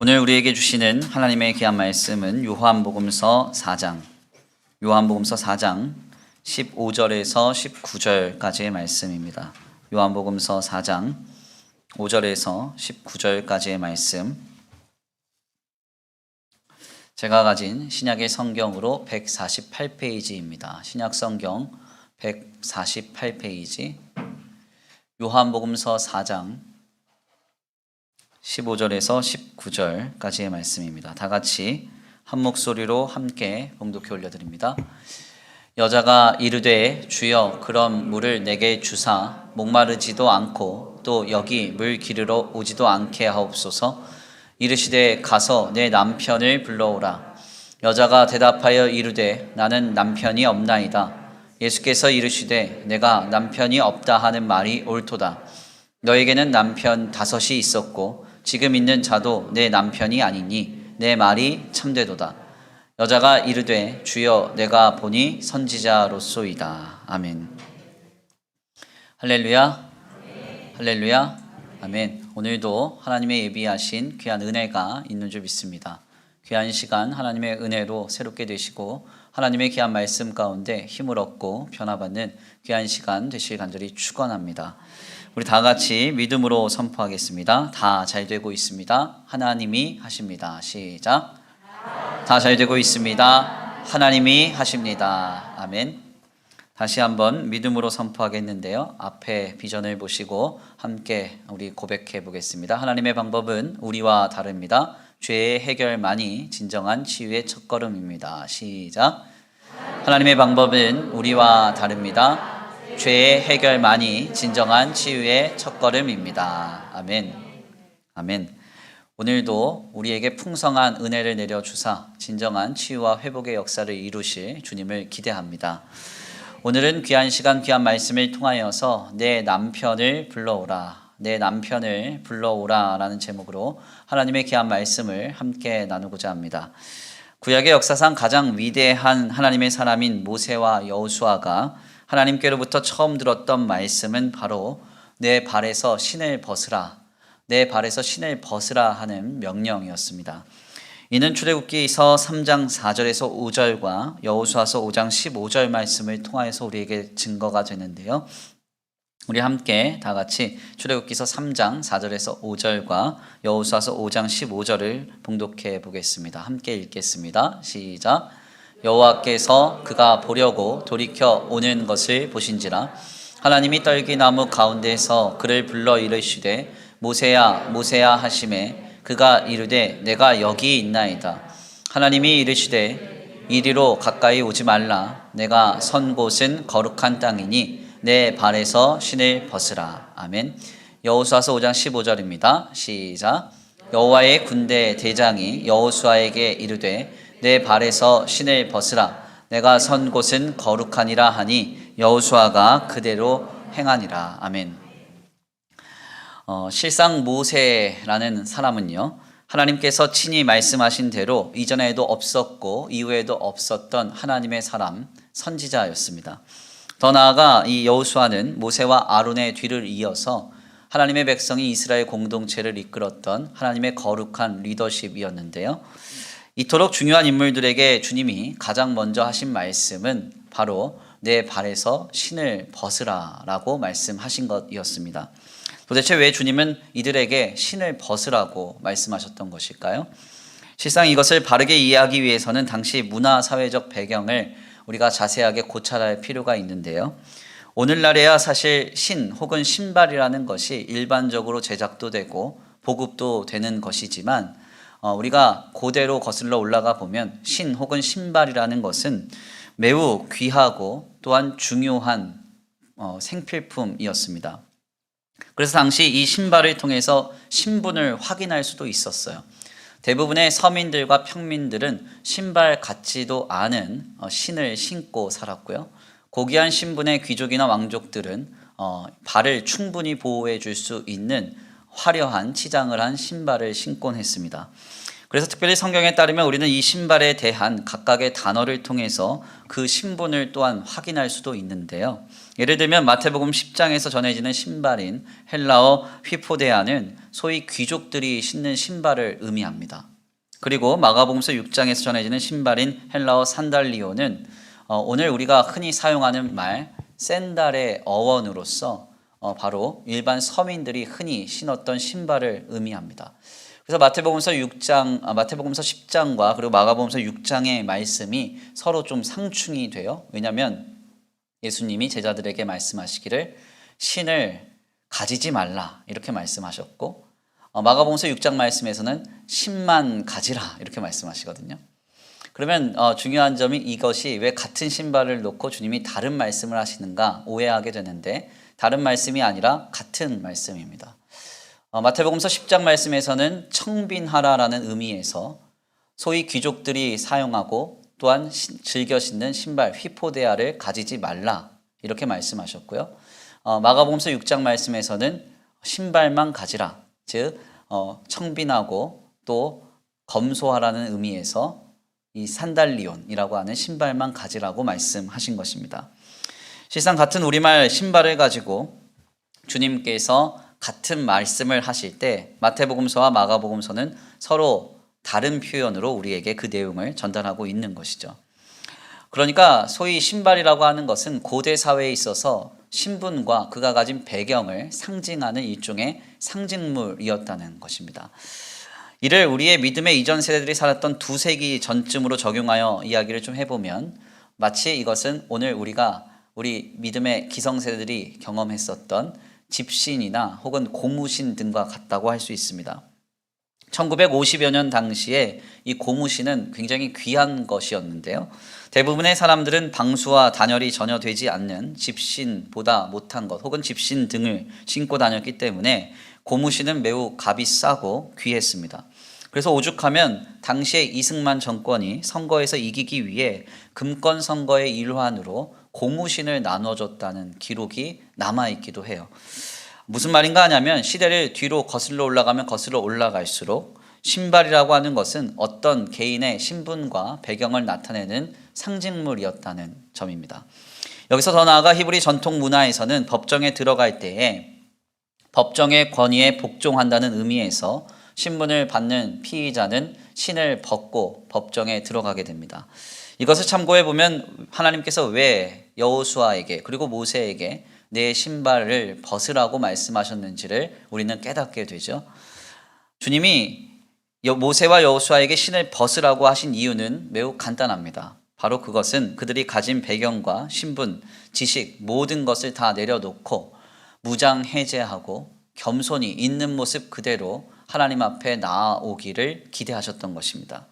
오늘 우리에게 주시는 하나님의 귀한 말씀은 요한복음서 4장 15절에서 19절까지의 말씀입니다. 요한복음서 4장 5절에서 19절까지의 말씀. 제가 가진 신약의 성경으로 148페이지입니다. 신약 성경 148페이지 요한복음서 4장 15절에서 19절까지의 말씀입니다. 다 같이 한 목소리로 함께 봉독해 올려드립니다. 여자가 이르되 주여 그럼 물을 내게 주사 목마르지도 않고 또 여기 물 기르러 오지도 않게 하옵소서. 이르시되 가서 내 남편을 불러오라. 여자가 대답하여 이르되 나는 남편이 없나이다. 예수께서 이르시되 내가 남편이 없다 하는 말이 옳도다. 너에게는 남편 5이 있었고 지금 있는 자도 내 남편이 아니니 내 말이 참되도다. 여자가 이르되 주여 내가 보니 선지자로소이다. 아멘. 할렐루야. 할렐루야. 아멘. 오늘도 하나님의 예비하신 귀한 은혜가 있는 줄 믿습니다. 귀한 시간 하나님의 은혜로 새롭게 되시고 하나님의 귀한 말씀 가운데 힘을 얻고 변화받는 귀한 시간 되실 간절히 축원합니다. 우리 다 같이 믿음으로 선포하겠습니다. 다 잘 되고 있습니다. 하나님이 하십니다. 시작. 다 잘 되고 있습니다. 하나님이 하십니다. 아멘. 다시 한번 믿음으로 선포하겠는데요. 앞에 비전을 보시고 함께 우리 고백해 보겠습니다. 하나님의 방법은 우리와 다릅니다. 죄의 해결만이 진정한 치유의 첫걸음입니다. 시작. 하나님의 방법은 우리와 다릅니다. 죄의 해결만이 진정한 치유의 첫걸음입니다. 아멘. 아멘. 오늘도 우리에게 풍성한 은혜를 내려주사 진정한 치유와 회복의 역사를 이루실 주님을 기대합니다. 오늘은 귀한 시간 귀한 말씀을 통하여서 내 남편을 불러오라, 내 남편을 불러오라 라는 제목으로 하나님의 귀한 말씀을 함께 나누고자 합니다. 구약의 역사상 가장 위대한 하나님의 사람인 모세와 여호수아가 하나님께로부터 처음 들었던 말씀은 바로 내 발에서 신을 벗으라, 내 발에서 신을 벗으라 하는 명령이었습니다. 이는 출애굽기서 3장 4절에서 5절과 여호수아서 5장 15절 말씀을 통하여서 우리에게 증거가 되는데요. 우리 함께 다 같이 출애굽기서 3장 4절에서 5절과 여호수아서 5장 15절을 봉독해 보겠습니다. 함께 읽겠습니다. 시작. 여호와께서 그가 보려고 돌이켜 오는 것을 보신지라. 하나님이 떨기나무 가운데서 그를 불러 이르시되 모세야 모세야 하시매 그가 이르되 내가 여기 있나이다. 하나님이 이르시되 이리로 가까이 오지 말라. 내가 선 곳은 거룩한 땅이니 내 발에서 신을 벗으라. 아멘. 여호수아서 5장 15절입니다. 시작. 여호와의 군대 대장이 여호수아에게 이르되 내 발에서 신을 벗으라. 내가 선 곳은 거룩하니라 하니 여호수아가 그대로 행하니라. 아멘. 실상 모세라는 사람은요, 하나님께서 친히 말씀하신 대로 이전에도 없었고 이후에도 없었던 하나님의 사람, 선지자였습니다. 더 나아가 이 여호수아는 모세와 아론의 뒤를 이어서 하나님의 백성이 이스라엘 공동체를 이끌었던 하나님의 거룩한 리더십이었는데요. 이토록 중요한 인물들에게 주님이 가장 먼저 하신 말씀은 바로 내 발에서 신을 벗으라 라고 말씀하신 것이었습니다. 도대체 왜 주님은 이들에게 신을 벗으라고 말씀하셨던 것일까요? 실상 이것을 바르게 이해하기 위해서는 당시 문화 사회적 배경을 우리가 자세하게 고찰할 필요가 있는데요. 오늘날에야 사실 신 혹은 신발이라는 것이 일반적으로 제작도 되고 보급도 되는 것이지만 우리가 고대로 거슬러 올라가 보면 신 혹은 신발이라는 것은 매우 귀하고 또한 중요한 생필품이었습니다. 그래서 당시 이 신발을 통해서 신분을 확인할 수도 있었어요. 대부분의 서민들과 평민들은 신발 같지도 않은 신을 신고 살았고요. 고귀한 신분의 귀족이나 왕족들은 발을 충분히 보호해 줄 수 있는 화려한 치장을 한 신발을 신곤 했습니다. 그래서 특별히 성경에 따르면 우리는 이 신발에 대한 각각의 단어를 통해서 그 신분을 또한 확인할 수도 있는데요. 예를 들면 마태복음 10장에서 전해지는 신발인 헬라어 휘포데아는 소위 귀족들이 신는 신발을 의미합니다. 그리고 마가복음서 6장에서 전해지는 신발인 헬라어 산달리오는 오늘 우리가 흔히 사용하는 말 샌달의 어원으로서 바로 일반 서민들이 흔히 신었던 신발을 의미합니다. 그래서 마태복음서 10장과 그리고 마가복음서 6장의 말씀이 서로 좀 상충이 돼요. 왜냐하면 예수님이 제자들에게 말씀하시기를 신을 가지지 말라 이렇게 말씀하셨고, 마가복음서 6장 말씀에서는 신만 가지라 이렇게 말씀하시거든요. 그러면 중요한 점이 이것이 왜 같은 신발을 놓고 주님이 다른 말씀을 하시는가 오해하게 되는데, 다른 말씀이 아니라 같은 말씀입니다. 마태복음서 10장 말씀에서는 청빈하라라는 의미에서 소위 귀족들이 사용하고 또한 즐겨 신는 신발 휘포데아를 가지지 말라 이렇게 말씀하셨고요. 마가복음서 6장 말씀에서는 신발만 가지라, 즉 청빈하고 또 검소하라는 의미에서 이 산달리온이라고 하는 신발만 가지라고 말씀하신 것입니다. 실상 같은 우리말 신발을 가지고 주님께서 같은 말씀을 하실 때 마태복음서와 마가복음서는 서로 다른 표현으로 우리에게 그 내용을 전달하고 있는 것이죠. 그러니까 소위 신발이라고 하는 것은 고대 사회에 있어서 신분과 그가 가진 배경을 상징하는 일종의 상징물이었다는 것입니다. 이를 우리의 믿음의 이전 세대들이 살았던 2세기 전쯤으로 적용하여 이야기를 좀 해보면 마치 이것은 오늘 우리 믿음의 기성세대들이 경험했었던 집신이나 혹은 고무신 등과 같다고 할 수 있습니다. 1950여 년 당시에 이 고무신은 굉장히 귀한 것이었는데요. 대부분의 사람들은 방수와 단열이 전혀 되지 않는 집신보다 못한 것 혹은 집신 등을 신고 다녔기 때문에 고무신은 매우 값이 싸고 귀했습니다. 그래서 오죽하면 당시의 이승만 정권이 선거에서 이기기 위해 금권 선거의 일환으로 고무신을 나눠줬다는 기록이 남아있기도 해요. 무슨 말인가 하냐면 시대를 뒤로 거슬러 올라갈수록 신발이라고 하는 것은 어떤 개인의 신분과 배경을 나타내는 상징물이었다는 점입니다. 여기서 더 나아가 히브리 전통 문화에서는 법정에 들어갈 때에 법정의 권위에 복종한다는 의미에서 신분을 받는 피의자는 신을 벗고 법정에 들어가게 됩니다. 이것을 참고해 보면 하나님께서 왜 여호수아에게 그리고 모세에게 내 신발을 벗으라고 말씀하셨는지를 우리는 깨닫게 되죠. 주님이 모세와 여호수아에게 신을 벗으라고 하신 이유는 매우 간단합니다. 바로 그것은 그들이 가진 배경과 신분, 지식 모든 것을 다 내려놓고 무장해제하고 겸손히 있는 모습 그대로 하나님 앞에 나아오기를 기대하셨던 것입니다.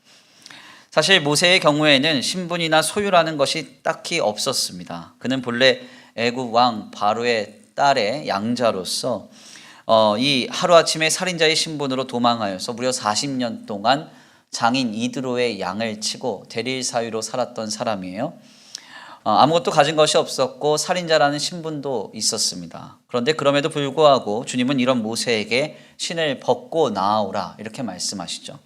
사실 모세의 경우에는 신분이나 소유라는 것이 딱히 없었습니다. 그는 본래 애굽 왕 바로의 딸의 양자로서 이 하루아침에 살인자의 신분으로 도망하여서 무려 40년 동안 장인 이드로의 양을 치고 대릴 사위로 살았던 사람이에요. 아무것도 가진 것이 없었고 살인자라는 신분도 있었습니다. 그런데 그럼에도 불구하고 주님은 이런 모세에게 신을 벗고 나아오라 이렇게 말씀하시죠.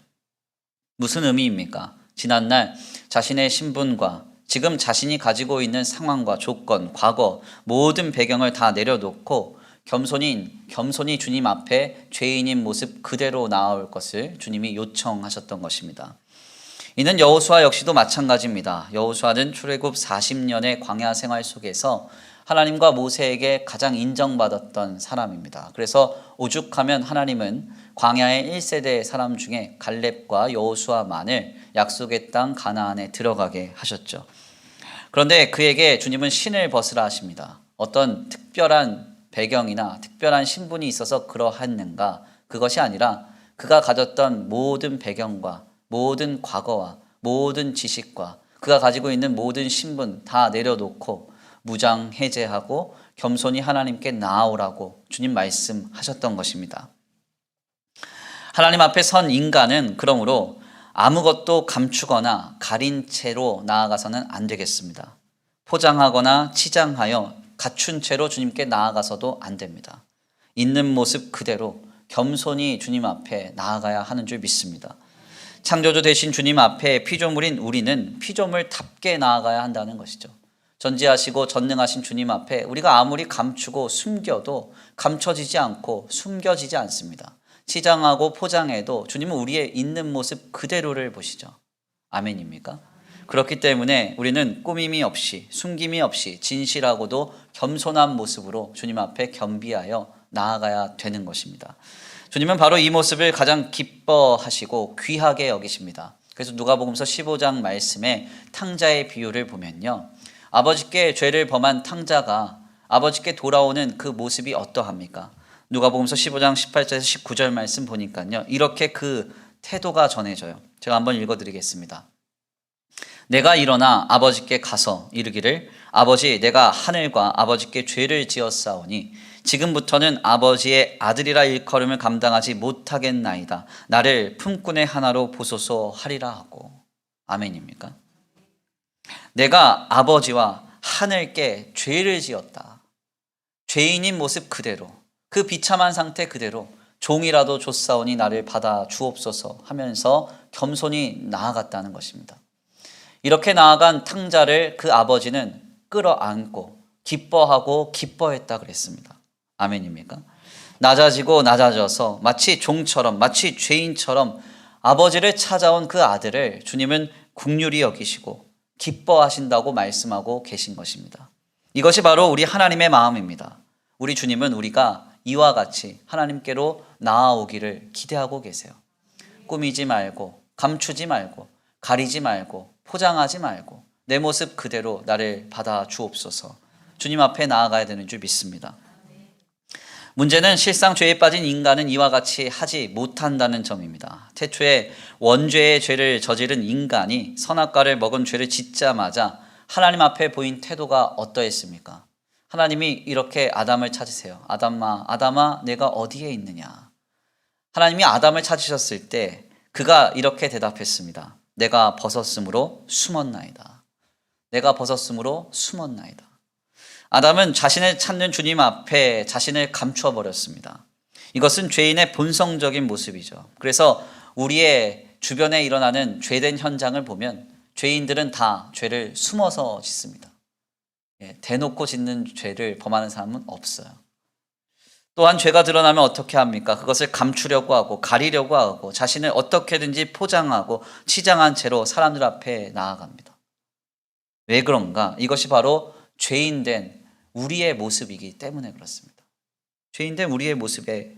무슨 의미입니까? 지난날 자신의 신분과 지금 자신이 가지고 있는 상황과 조건, 과거 모든 배경을 다 내려놓고 겸손히 주님 앞에 죄인인 모습 그대로 나아올 것을 주님이 요청하셨던 것입니다. 이는 여호수아 역시도 마찬가지입니다. 여호수아는 출애굽 40년의 광야 생활 속에서 하나님과 모세에게 가장 인정받았던 사람입니다. 그래서 오죽하면 하나님은 광야의 1세대 사람 중에 갈렙과 여호수아만을 약속의 땅 가나안에 들어가게 하셨죠. 그런데 그에게 주님은 신을 벗으라 하십니다. 어떤 특별한 배경이나 특별한 신분이 있어서 그러했는가? 그것이 아니라 그가 가졌던 모든 배경과 모든 과거와 모든 지식과 그가 가지고 있는 모든 신분 다 내려놓고 무장해제하고 겸손히 하나님께 나아오라고 주님 말씀하셨던 것입니다. 하나님 앞에 선 인간은 그러므로 아무것도 감추거나 가린 채로 나아가서는 안 되겠습니다. 포장하거나 치장하여 갖춘 채로 주님께 나아가서도 안 됩니다. 있는 모습 그대로 겸손히 주님 앞에 나아가야 하는 줄 믿습니다. 창조주 되신 주님 앞에 피조물인 우리는 피조물답게 나아가야 한다는 것이죠. 전지하시고 전능하신 주님 앞에 우리가 아무리 감추고 숨겨도 감춰지지 않고 숨겨지지 않습니다. 치장하고 포장해도 주님은 우리의 있는 모습 그대로를 보시죠. 아멘입니까? 그렇기 때문에 우리는 꾸밈이 없이 숨김이 없이 진실하고도 겸손한 모습으로 주님 앞에 겸비하여 나아가야 되는 것입니다. 주님은 바로 이 모습을 가장 기뻐하시고 귀하게 여기십니다. 그래서 누가복음서 15장 말씀에 탕자의 비유를 보면요, 아버지께 죄를 범한 탕자가 아버지께 돌아오는 그 모습이 어떠합니까? 누가복음서 15장 18절에서 19절 말씀 보니까요, 이렇게 그 태도가 전해져요. 제가 한번 읽어드리겠습니다. 내가 일어나 아버지께 가서 이르기를 아버지, 내가 하늘과 아버지께 죄를 지었사오니 지금부터는 아버지의 아들이라 일컬음을 감당하지 못하겠나이다. 나를 품꾼의 하나로 보소서 하리라 하고. 아멘입니까? 내가 아버지와 하늘께 죄를 지었다. 죄인인 모습 그대로, 그 비참한 상태 그대로 종이라도 줬사오니 나를 받아 주옵소서 하면서 겸손히 나아갔다는 것입니다. 이렇게 나아간 탕자를 그 아버지는 끌어안고 기뻐하고 기뻐했다 그랬습니다. 아멘입니까? 낮아지고 낮아져서 마치 종처럼, 마치 죄인처럼 아버지를 찾아온 그 아들을 주님은 긍휼히 여기시고 기뻐하신다고 말씀하고 계신 것입니다. 이것이 바로 우리 하나님의 마음입니다. 우리 주님은 우리가 이와 같이 하나님께로 나아오기를 기대하고 계세요. 꾸미지 말고, 감추지 말고, 가리지 말고, 포장하지 말고 내 모습 그대로 나를 받아 주옵소서. 주님 앞에 나아가야 되는 줄 믿습니다. 문제는 실상 죄에 빠진 인간은 이와 같이 하지 못한다는 점입니다. 태초에 원죄의 죄를 저지른 인간이 선악과를 먹은 죄를 짓자마자 하나님 앞에 보인 태도가 어떠했습니까? 하나님이 이렇게 아담을 찾으세요. 아담아, 내가 어디에 있느냐? 하나님이 아담을 찾으셨을 때 그가 이렇게 대답했습니다. 내가 벗었으므로 숨었나이다. 내가 벗었으므로 숨었나이다. 아담은 자신을 찾는 주님 앞에 자신을 감추어 버렸습니다. 이것은 죄인의 본성적인 모습이죠. 그래서 우리의 주변에 일어나는 죄된 현장을 보면 죄인들은 다 죄를 숨어서 짓습니다. 대놓고 짓는 죄를 범하는 사람은 없어요. 또한 죄가 드러나면 어떻게 합니까? 그것을 감추려고 하고 가리려고 하고 자신을 어떻게든지 포장하고 치장한 채로 사람들 앞에 나아갑니다. 왜 그런가? 이것이 바로 죄인된 우리의 모습이기 때문에 그렇습니다. 죄인된 우리의 모습의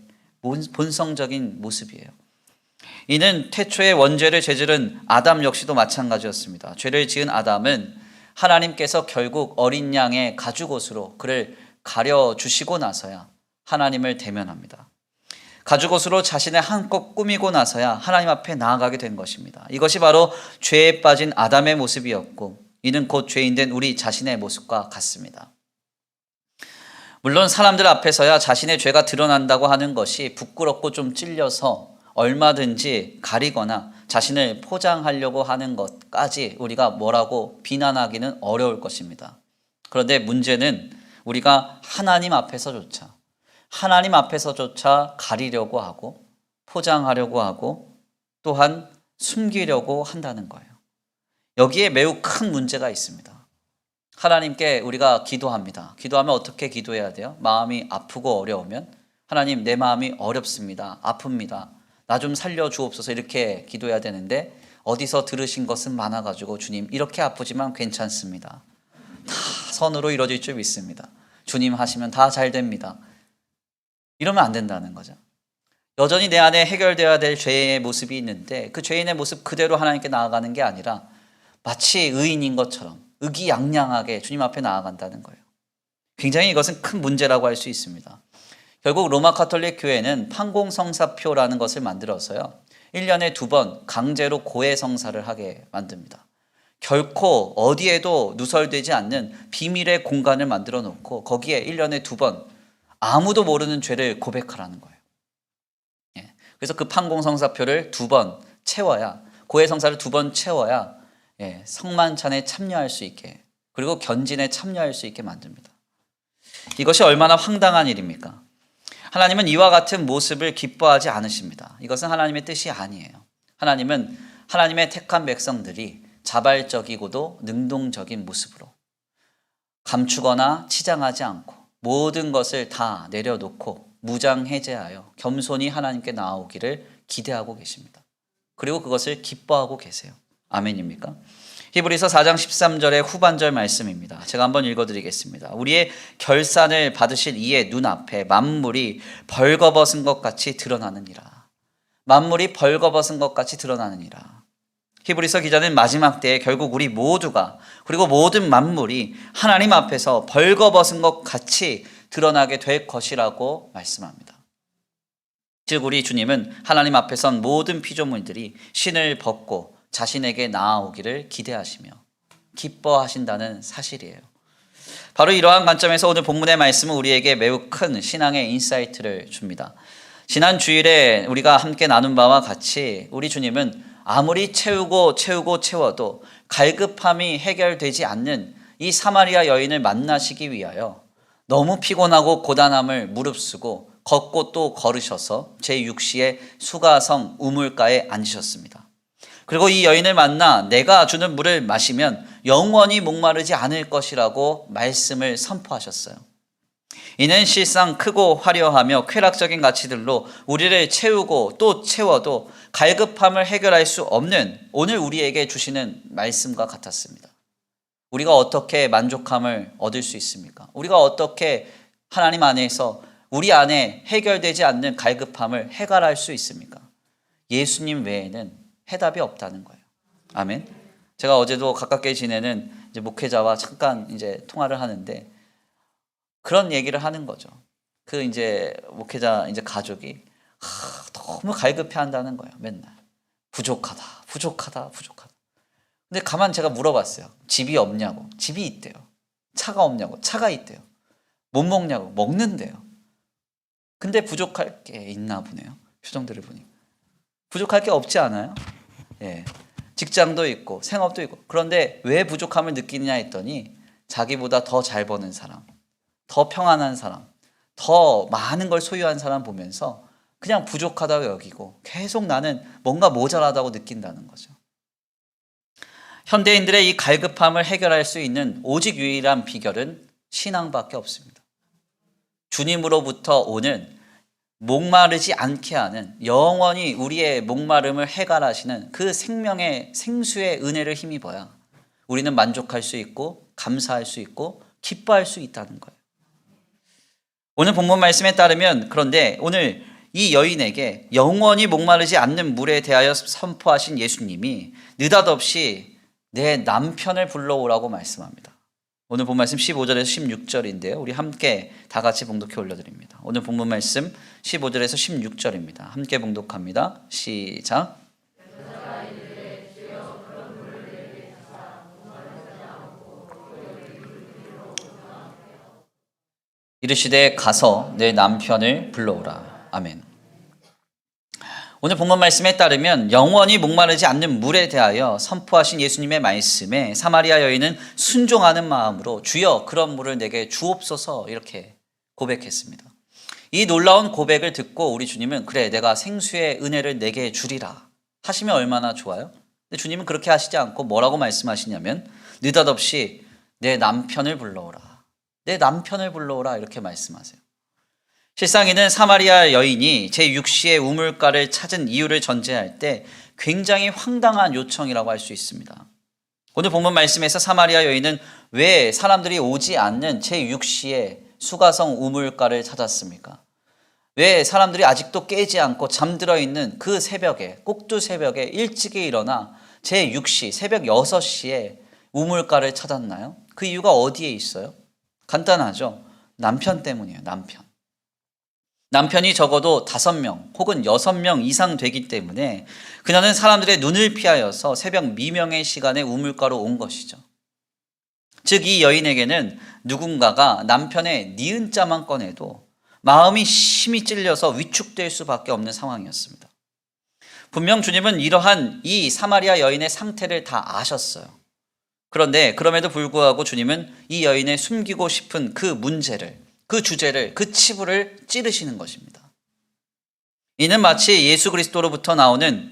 본성적인 모습이에요. 이는 태초에 원죄를 저지른 아담 역시도 마찬가지였습니다. 죄를 지은 아담은 하나님께서 결국 어린 양의 가죽옷으로 그를 가려주시고 나서야 하나님을 대면합니다. 가죽옷으로 자신을 한껏 꾸미고 나서야 하나님 앞에 나아가게 된 것입니다. 이것이 바로 죄에 빠진 아담의 모습이었고 이는 곧 죄인된 우리 자신의 모습과 같습니다. 물론 사람들 앞에서야 자신의 죄가 드러난다고 하는 것이 부끄럽고 좀 찔려서 얼마든지 가리거나 자신을 포장하려고 하는 것까지 우리가 뭐라고 비난하기는 어려울 것입니다. 그런데 문제는 우리가 하나님 앞에서조차 가리려고 하고 포장하려고 하고 또한 숨기려고 한다는 거예요. 여기에 매우 큰 문제가 있습니다. 하나님께 우리가 기도합니다. 기도하면 어떻게 기도해야 돼요? 마음이 아프고 어려우면 하나님, 내 마음이 어렵습니다. 아픕니다. 나 좀 살려주옵소서 이렇게 기도해야 되는데 어디서 들으신 것은 많아가지고 주님 이렇게 아프지만 괜찮습니다. 다 선으로 이루어질 줄 믿습니다. 주님 하시면 다 잘 됩니다. 이러면 안 된다는 거죠. 여전히 내 안에 해결되어야 될 죄의 모습이 있는데 그 죄인의 모습 그대로 하나님께 나아가는 게 아니라 마치 의인인 것처럼 의기양양하게 주님 앞에 나아간다는 거예요. 굉장히 이것은 큰 문제라고 할 수 있습니다. 결국 로마 가톨릭 교회는 판공성사표라는 것을 만들어서요, 1년에 2번 강제로 고해성사를 하게 만듭니다. 결코 어디에도 누설되지 않는 비밀의 공간을 만들어 놓고 거기에 1년에 2번 아무도 모르는 죄를 고백하라는 거예요. 그래서 그 판공성사표를 2번 채워야, 고해성사를 2번 채워야 성만찬에 참여할 수 있게, 그리고 견진에 참여할 수 있게 만듭니다. 이것이 얼마나 황당한 일입니까? 하나님은 이와 같은 모습을 기뻐하지 않으십니다. 이것은 하나님의 뜻이 아니에요. 하나님은 하나님의 택한 백성들이 자발적이고도 능동적인 모습으로 감추거나 치장하지 않고 모든 것을 다 내려놓고 무장해제하여 겸손히 하나님께 나아오기를 기대하고 계십니다. 그리고 그것을 기뻐하고 계세요. 아멘입니까? 히브리서 4장 13절의 후반절 말씀입니다. 제가 한번 읽어드리겠습니다. 우리의 결산을 받으실 이의 눈앞에 만물이 벌거벗은 것 같이 드러나느니라. 만물이 벌거벗은 것 같이 드러나느니라. 히브리서 기자는 마지막 때에 결국 우리 모두가 그리고 모든 만물이 하나님 앞에서 벌거벗은 것 같이 드러나게 될 것이라고 말씀합니다. 즉 우리 주님은 하나님 앞에선 모든 피조물들이 신을 벗고 자신에게 나아오기를 기대하시며 기뻐하신다는 사실이에요. 바로 이러한 관점에서 오늘 본문의 말씀은 우리에게 매우 큰 신앙의 인사이트를 줍니다. 지난 주일에 우리가 함께 나눈 바와 같이 우리 주님은 아무리 채워도 갈급함이 해결되지 않는 이 사마리아 여인을 만나시기 위하여 너무 피곤하고 고단함을 무릅쓰고 걷고 또 걸으셔서 제6시에 수가성 우물가에 앉으셨습니다. 그리고 이 여인을 만나 내가 주는 물을 마시면 영원히 목마르지 않을 것이라고 말씀을 선포하셨어요. 이는 실상 크고 화려하며 쾌락적인 가치들로 우리를 채우고 또 채워도 갈급함을 해결할 수 없는 오늘 우리에게 주시는 말씀과 같았습니다. 우리가 어떻게 만족함을 얻을 수 있습니까? 우리가 어떻게 하나님 안에서 우리 안에 해결되지 않는 갈급함을 해결할 수 있습니까? 예수님 외에는 해답이 없다는 거예요. 아멘. 제가 어제도 가깝게 지내는 이제 목회자와 잠깐 이제 통화를 하는데 그런 얘기를 하는 거죠. 그 이제 목회자 이제 가족이 너무 갈급해 한다는 거예요. 맨날 부족하다. 근데 가만 제가 물어봤어요. 집이 없냐고. 집이 있대요. 차가 없냐고. 차가 있대요. 못 먹냐고. 먹는데요. 근데 부족할 게 있나 보네요. 표정들을 보니 부족할 게 없지 않아요? 예. 직장도 있고 생업도 있고. 그런데 왜 부족함을 느끼느냐 했더니 자기보다 더 잘 버는 사람, 더 평안한 사람, 더 많은 걸 소유한 사람 보면서 그냥 부족하다고 여기고 계속 나는 뭔가 모자라다고 느낀다는 거죠. 현대인들의 이 갈급함을 해결할 수 있는 오직 유일한 비결은 신앙밖에 없습니다. 주님으로부터 오는 목마르지 않게 하는 영원히 우리의 목마름을 해결하시는 그 생명의 생수의 은혜를 힘입어야 우리는 만족할 수 있고 감사할 수 있고 기뻐할 수 있다는 거예요. 오늘 본문 말씀에 따르면 그런데 오늘 이 여인에게 영원히 목마르지 않는 물에 대하여 선포하신 예수님이 느닷없이 내 남편을 불러오라고 말씀합니다. 오늘 본 말씀 15절에서 16절인데요. 우리 함께 다 같이 봉독해 올려드립니다. 오늘 본문 말씀 15절에서 16절입니다. 함께 봉독합니다. 시작. 이르시되 가서 내 남편을 불러오라. 아멘. 오늘 본문 말씀에 따르면 영원히 목마르지 않는 물에 대하여 선포하신 예수님의 말씀에 사마리아 여인은 순종하는 마음으로 주여 그런 물을 내게 주옵소서 이렇게 고백했습니다. 이 놀라운 고백을 듣고 우리 주님은 그래 내가 생수의 은혜를 내게 주리라 하시면 얼마나 좋아요? 근데 주님은 그렇게 하시지 않고 뭐라고 말씀하시냐면 느닷없이 내 남편을 불러오라. 내 남편을 불러오라 이렇게 말씀하세요. 실상 이는 사마리아 여인이 제6시의 우물가를 찾은 이유를 전제할 때 굉장히 황당한 요청이라고 할 수 있습니다. 오늘 본문 말씀에서 사마리아 여인은 왜 사람들이 오지 않는 제6시의 수가성 우물가를 찾았습니까? 왜 사람들이 아직도 깨지 않고 잠들어 있는 그 새벽에 꼭두 새벽에 일찍이 일어나 제6시 새벽 6시에 우물가를 찾았나요? 그 이유가 어디에 있어요? 간단하죠. 남편 때문이에요. 남편이 적어도 5명 혹은 6명 이상 되기 때문에 그녀는 사람들의 눈을 피하여서 새벽 미명의 시간에 우물가로 온 것이죠. 즉 이 여인에게는 누군가가 남편의 니은자만 꺼내도 마음이 심히 찔려서 위축될 수밖에 없는 상황이었습니다. 분명 주님은 이러한 이 사마리아 여인의 상태를 다 아셨어요. 그런데 그럼에도 불구하고 주님은 이 여인의 숨기고 싶은 그 문제를 그 주제를, 그 치부를 찌르시는 것입니다. 이는 마치 예수 그리스도로부터 나오는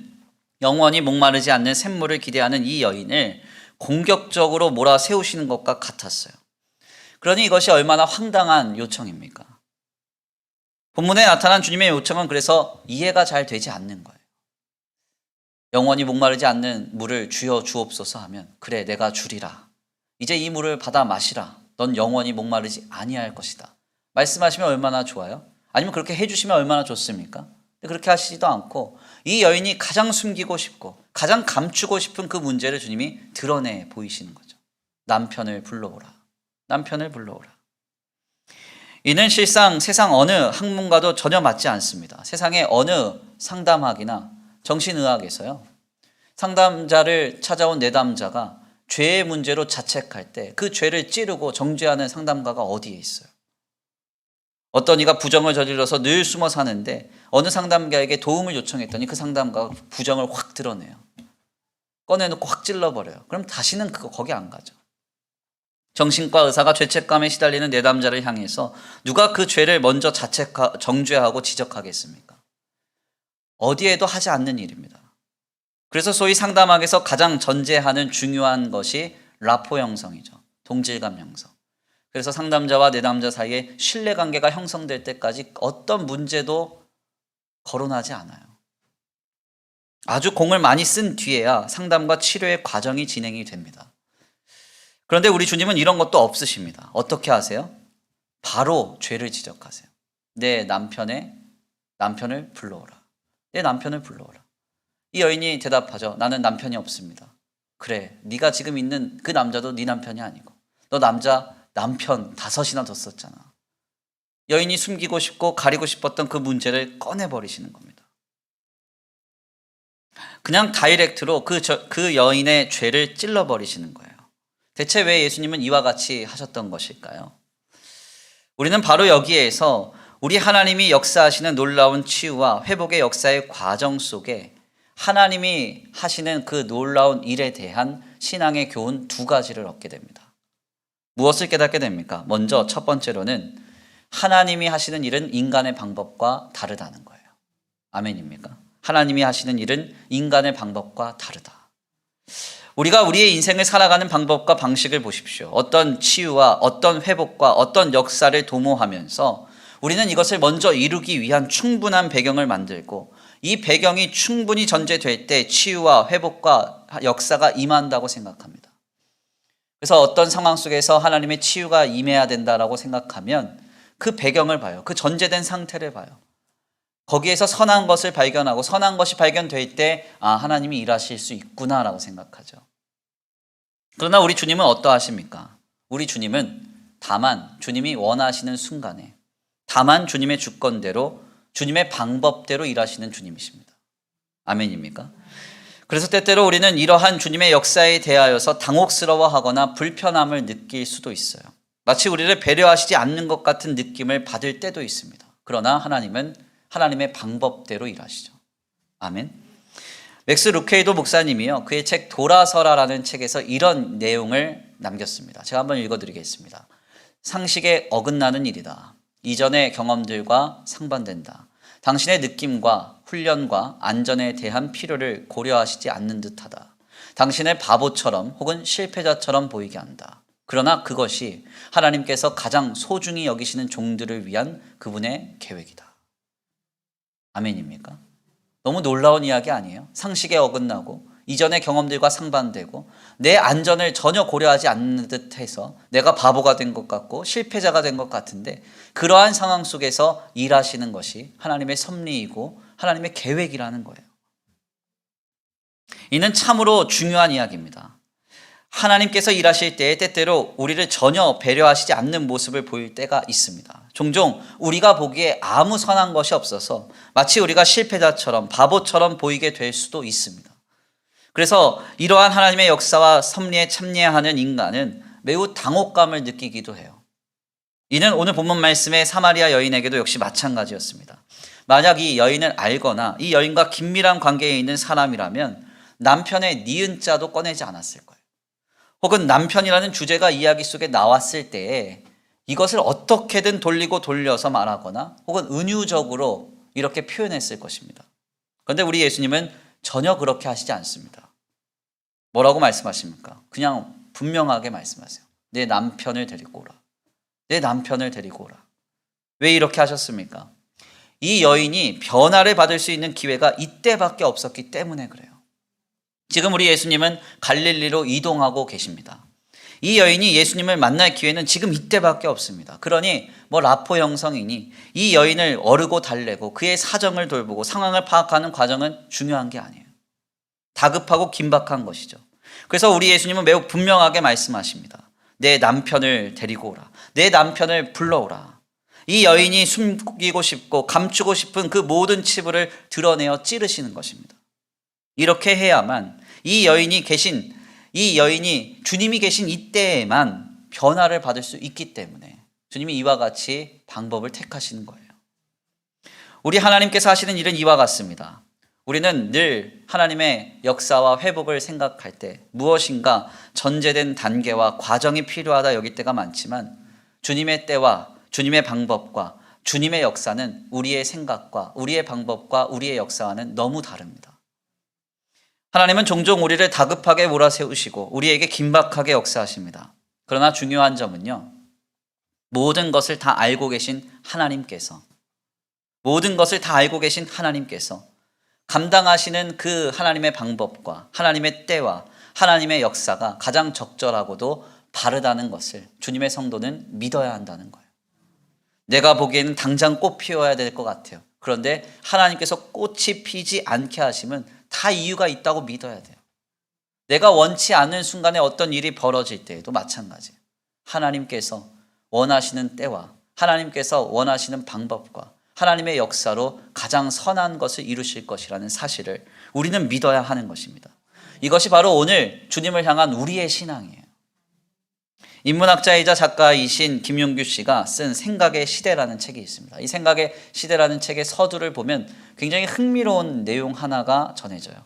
영원히 목마르지 않는 샘물을 기대하는 이 여인을 공격적으로 몰아세우시는 것과 같았어요. 그러니 이것이 얼마나 황당한 요청입니까? 본문에 나타난 주님의 요청은 그래서 이해가 잘 되지 않는 거예요. 영원히 목마르지 않는 물을 주여 주옵소서 하면 그래 내가 주리라. 이제 이 물을 받아 마시라. 넌 영원히 목마르지 아니할 것이다. 말씀하시면 얼마나 좋아요? 아니면 그렇게 해주시면 얼마나 좋습니까? 그렇게 하시지도 않고 이 여인이 가장 숨기고 싶고 가장 감추고 싶은 그 문제를 주님이 드러내 보이시는 거죠. 남편을 불러오라. 남편을 불러오라. 이는 실상 세상 어느 학문과도 전혀 맞지 않습니다. 세상의 어느 상담학이나 정신의학에서요. 상담자를 찾아온 내담자가 죄의 문제로 자책할 때 그 죄를 찌르고 정죄하는 상담가가 어디에 있어요? 어떤 이가 부정을 저질러서 늘 숨어 사는데 어느 상담가에게 도움을 요청했더니 그 상담가가 부정을 확 드러내요. 꺼내놓고 확 찔러버려요. 그럼 다시는 거기 안 가죠. 정신과 의사가 죄책감에 시달리는 내담자를 향해서 누가 그 죄를 먼저 정죄하고 지적하겠습니까? 어디에도 하지 않는 일입니다. 그래서 소위 상담학에서 가장 전제하는 중요한 것이 라포 형성이죠. 동질감 형성. 그래서 상담자와 내담자 사이에 신뢰관계가 형성될 때까지 어떤 문제도 거론하지 않아요. 아주 공을 많이 쓴 뒤에야 상담과 치료의 과정이 진행이 됩니다. 그런데 우리 주님은 이런 것도 없으십니다. 어떻게 하세요? 바로 죄를 지적하세요. 내 남편을 불러오라. 내 남편을 불러오라. 이 여인이 대답하죠. 나는 남편이 없습니다. 그래, 네가 지금 있는 그 남자도 네 남편이 아니고 너 남편 5이나 뒀었잖아. 여인이 숨기고 싶고 가리고 싶었던 그 문제를 꺼내버리시는 겁니다. 그냥 다이렉트로 그 여인의 죄를 찔러버리시는 거예요. 대체 왜 예수님은 이와 같이 하셨던 것일까요? 우리는 바로 여기에서 우리 하나님이 역사하시는 놀라운 치유와 회복의 역사의 과정 속에 하나님이 하시는 그 놀라운 일에 대한 신앙의 교훈 2가지를 얻게 됩니다. 무엇을 깨닫게 됩니까? 먼저 첫 번째로는 하나님이 하시는 일은 인간의 방법과 다르다는 거예요. 아멘입니까? 하나님이 하시는 일은 인간의 방법과 다르다. 우리가 우리의 인생을 살아가는 방법과 방식을 보십시오. 어떤 치유와 어떤 회복과 어떤 역사를 도모하면서 우리는 이것을 먼저 이루기 위한 충분한 배경을 만들고 이 배경이 충분히 전제될 때 치유와 회복과 역사가 임한다고 생각합니다. 그래서 어떤 상황 속에서 하나님의 치유가 임해야 된다라고 생각하면 그 배경을 봐요. 그 전제된 상태를 봐요. 거기에서 선한 것을 발견하고 선한 것이 발견될 때 하나님이 일하실 수 있구나라고 생각하죠. 그러나 우리 주님은 어떠하십니까? 우리 주님은 다만 주님이 원하시는 순간에 다만 주님의 주권대로 주님의 방법대로 일하시는 주님이십니다. 아멘입니까? 그래서 때때로 우리는 이러한 주님의 역사에 대하여서 당혹스러워하거나 불편함을 느낄 수도 있어요. 마치 우리를 배려하시지 않는 것 같은 느낌을 받을 때도 있습니다. 그러나 하나님은 하나님의 방법대로 일하시죠. 아멘. 맥스 루케이도 목사님이요, 그의 책 돌아서라라는 책에서 이런 내용을 남겼습니다. 제가 한번 읽어드리겠습니다. 상식에 어긋나는 일이다. 이전의 경험들과 상반된다. 당신의 느낌과 훈련과 안전에 대한 필요를 고려하시지 않는 듯하다. 당신을 바보처럼 혹은 실패자처럼 보이게 한다. 그러나 그것이 하나님께서 가장 소중히 여기시는 종들을 위한 그분의 계획이다. 아멘입니까? 너무 놀라운 이야기 아니에요? 상식에 어긋나고 이전의 경험들과 상반되고 내 안전을 전혀 고려하지 않는 듯해서 내가 바보가 된 것 같고 실패자가 된 것 같은데 그러한 상황 속에서 일하시는 것이 하나님의 섭리이고 하나님의 계획이라는 거예요. 이는 참으로 중요한 이야기입니다. 하나님께서 일하실 때에 때때로 우리를 전혀 배려하시지 않는 모습을 보일 때가 있습니다. 종종 우리가 보기에 아무 선한 것이 없어서 마치 우리가 실패자처럼 바보처럼 보이게 될 수도 있습니다. 그래서 이러한 하나님의 역사와 섭리에 참여하는 인간은 매우 당혹감을 느끼기도 해요. 이는 오늘 본문 말씀의 사마리아 여인에게도 역시 마찬가지였습니다. 만약 이 여인을 알거나 이 여인과 긴밀한 관계에 있는 사람이라면 남편의 니은자도 꺼내지 않았을 거예요. 혹은 남편이라는 주제가 이야기 속에 나왔을 때에 이것을 어떻게든 돌리고 돌려서 말하거나 혹은 은유적으로 이렇게 표현했을 것입니다. 그런데 우리 예수님은 전혀 그렇게 하시지 않습니다. 뭐라고 말씀하십니까? 그냥 분명하게 말씀하세요. 내 남편을 데리고 오라. 내 남편을 데리고 오라. 왜 이렇게 하셨습니까? 이 여인이 변화를 받을 수 있는 기회가 이때밖에 없었기 때문에 그래요. 지금 우리 예수님은 갈릴리로 이동하고 계십니다. 이 여인이 예수님을 만날 기회는 지금 이때밖에 없습니다. 그러니 뭐 라포 형성이니 이 여인을 어르고 달래고 그의 사정을 돌보고 상황을 파악하는 과정은 중요한 게 아니에요. 다급하고 긴박한 것이죠. 그래서 우리 예수님은 매우 분명하게 말씀하십니다. 내 남편을 데리고 오라. 내 남편을 불러오라. 이 여인이 숨기고 싶고 감추고 싶은 그 모든 치부를 드러내어 찌르시는 것입니다. 이렇게 해야만 이 여인이 주님이 계신 이때에만 변화를 받을 수 있기 때문에 주님이 이와 같이 방법을 택하시는 거예요. 우리 하나님께서 하시는 일은 이와 같습니다. 우리는 늘 하나님의 역사와 회복을 생각할 때 무엇인가 전제된 단계와 과정이 필요하다 여길 때가 많지만 주님의 때와 주님의 방법과 주님의 역사는 우리의 생각과 우리의 방법과 우리의 역사와는 너무 다릅니다. 하나님은 종종 우리를 다급하게 몰아세우시고 우리에게 긴박하게 역사하십니다. 그러나 중요한 점은요, 모든 것을 다 알고 계신 하나님께서 감당하시는 그 하나님의 방법과 하나님의 때와 하나님의 역사가 가장 적절하고도 바르다는 것을 주님의 성도는 믿어야 한다는 거예요. 내가 보기에는 당장 꽃 피워야 될 것 같아요. 그런데 하나님께서 꽃이 피지 않게 하시면 다 이유가 있다고 믿어야 돼요. 내가 원치 않는 순간에 어떤 일이 벌어질 때에도 마찬가지예요. 하나님께서 원하시는 때와 하나님께서 원하시는 방법과 하나님의 역사로 가장 선한 것을 이루실 것이라는 사실을 우리는 믿어야 하는 것입니다. 이것이 바로 오늘 주님을 향한 우리의 신앙이에요. 인문학자이자 작가이신 김용규 씨가 쓴 생각의 시대라는 책이 있습니다. 이 생각의 시대라는 책의 서두를 보면 굉장히 흥미로운 내용 하나가 전해져요.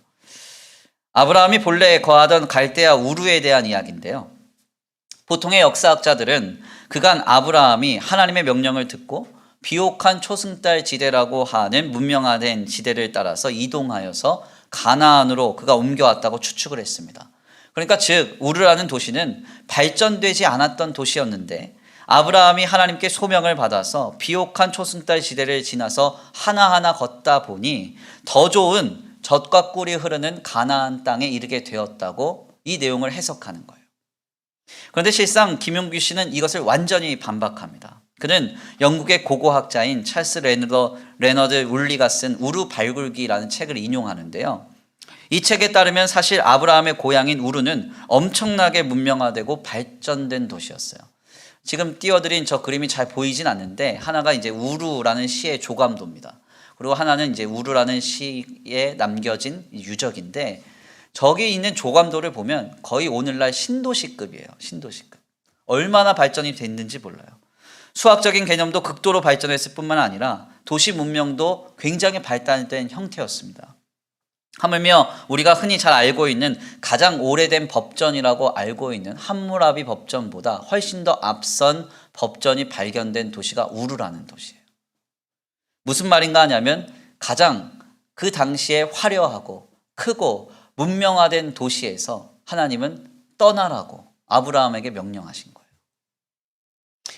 아브라함이 본래 거하던 갈대아 우르에 대한 이야기인데요. 보통의 역사학자들은 그간 아브라함이 하나님의 명령을 듣고 비옥한 초승달 지대라고 하는 문명화된 지대를 따라서 이동하여서 가나안으로 그가 옮겨왔다고 추측을 했습니다. 그러니까 즉 우르라는 도시는 발전되지 않았던 도시였는데 아브라함이 하나님께 소명을 받아서 비옥한 초승달 지대를 지나서 하나하나 걷다 보니 더 좋은 젖과 꿀이 흐르는 가나안 땅에 이르게 되었다고 이 내용을 해석하는 거예요. 그런데 실상 김용규 씨는 이것을 완전히 반박합니다. 그는 영국의 고고학자인 찰스 레너드 울리가 쓴 우르 발굴기라는 책을 인용하는데요. 이 책에 따르면 사실 아브라함의 고향인 우르는 엄청나게 문명화되고 발전된 도시였어요. 지금 띄워드린 저 그림이 잘 보이진 않는데 하나가 이제 우르라는 시의 조감도입니다. 그리고 하나는 이제 우르라는 시에 남겨진 유적인데 저기 있는 조감도를 보면 거의 오늘날 신도시급이에요. 신도시급. 얼마나 발전이 됐는지 몰라요. 수학적인 개념도 극도로 발전했을 뿐만 아니라 도시 문명도 굉장히 발달된 형태였습니다. 하물며 우리가 흔히 잘 알고 있는 가장 오래된 법전이라고 알고 있는 함무라비 법전보다 훨씬 더 앞선 법전이 발견된 도시가 우르라는 도시예요. 무슨 말인가 하냐면 가장 그 당시에 화려하고 크고 문명화된 도시에서 하나님은 떠나라고 아브라함에게 명령하신 거예요.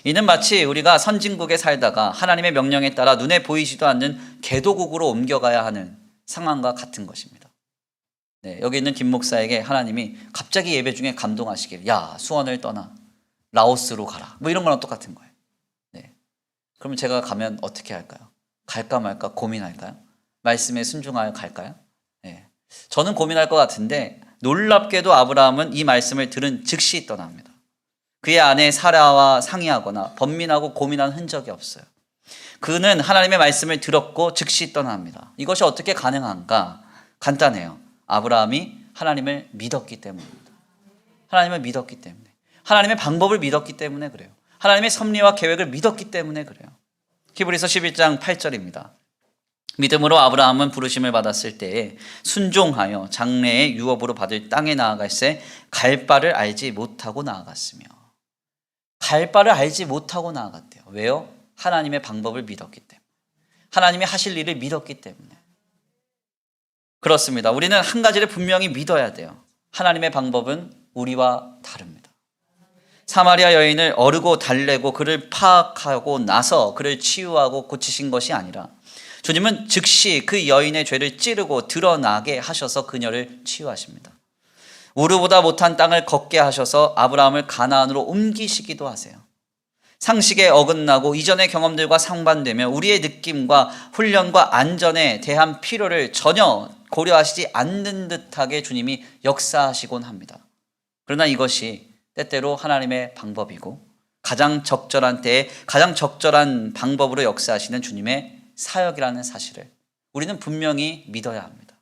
이는 마치 우리가 선진국에 살다가 하나님의 명령에 따라 눈에 보이지도 않는 개도국으로 옮겨가야 하는 상황과 같은 것입니다. 네, 여기 있는 김 목사에게 하나님이 갑자기 예배 중에 감동하시길, 야, 수원을 떠나 라오스로 가라, 뭐 이런 거랑 똑같은 거예요. 네. 그러면 제가 가면 어떻게 할까요? 갈까 말까 고민할까요? 말씀에 순종하여 갈까요? 네. 저는 고민할 것 같은데 놀랍게도 아브라함은 이 말씀을 들은 즉시 떠납니다. 그의 아내 사라와 상의하거나 번민하고 고민한 흔적이 없어요. 그는 하나님의 말씀을 들었고 즉시 떠납니다. 이것이 어떻게 가능한가? 간단해요. 아브라함이 하나님을 믿었기 때문입니다. 하나님을 믿었기 때문에. 하나님의 방법을 믿었기 때문에 그래요. 하나님의 섭리와 계획을 믿었기 때문에 그래요. 히브리서 11장 8절입니다. 믿음으로 아브라함은 부르심을 받았을 때에 순종하여 장래의 유업으로 받을 땅에 나아갈새 갈 바를 알지 못하고 나아갔으며. 갈 바를 알지 못하고 나아갔대요. 왜요? 하나님의 방법을 믿었기 때문에. 하나님이 하실 일을 믿었기 때문에. 그렇습니다. 우리는 한 가지를 분명히 믿어야 돼요. 하나님의 방법은 우리와 다릅니다. 사마리아 여인을 어르고 달래고 그를 파악하고 나서 그를 치유하고 고치신 것이 아니라 주님은 즉시 그 여인의 죄를 찌르고 드러나게 하셔서 그녀를 치유하십니다. 우르보다 못한 땅을 걷게 하셔서 아브라함을 가나안으로 옮기시기도 하세요. 상식에 어긋나고 이전의 경험들과 상반되며 우리의 느낌과 훈련과 안전에 대한 필요를 전혀 고려하시지 않는 듯하게 주님이 역사하시곤 합니다. 그러나 이것이 때때로 하나님의 방법이고 가장 적절한 때에 가장 적절한 방법으로 역사하시는 주님의 사역이라는 사실을 우리는 분명히 믿어야 합니다.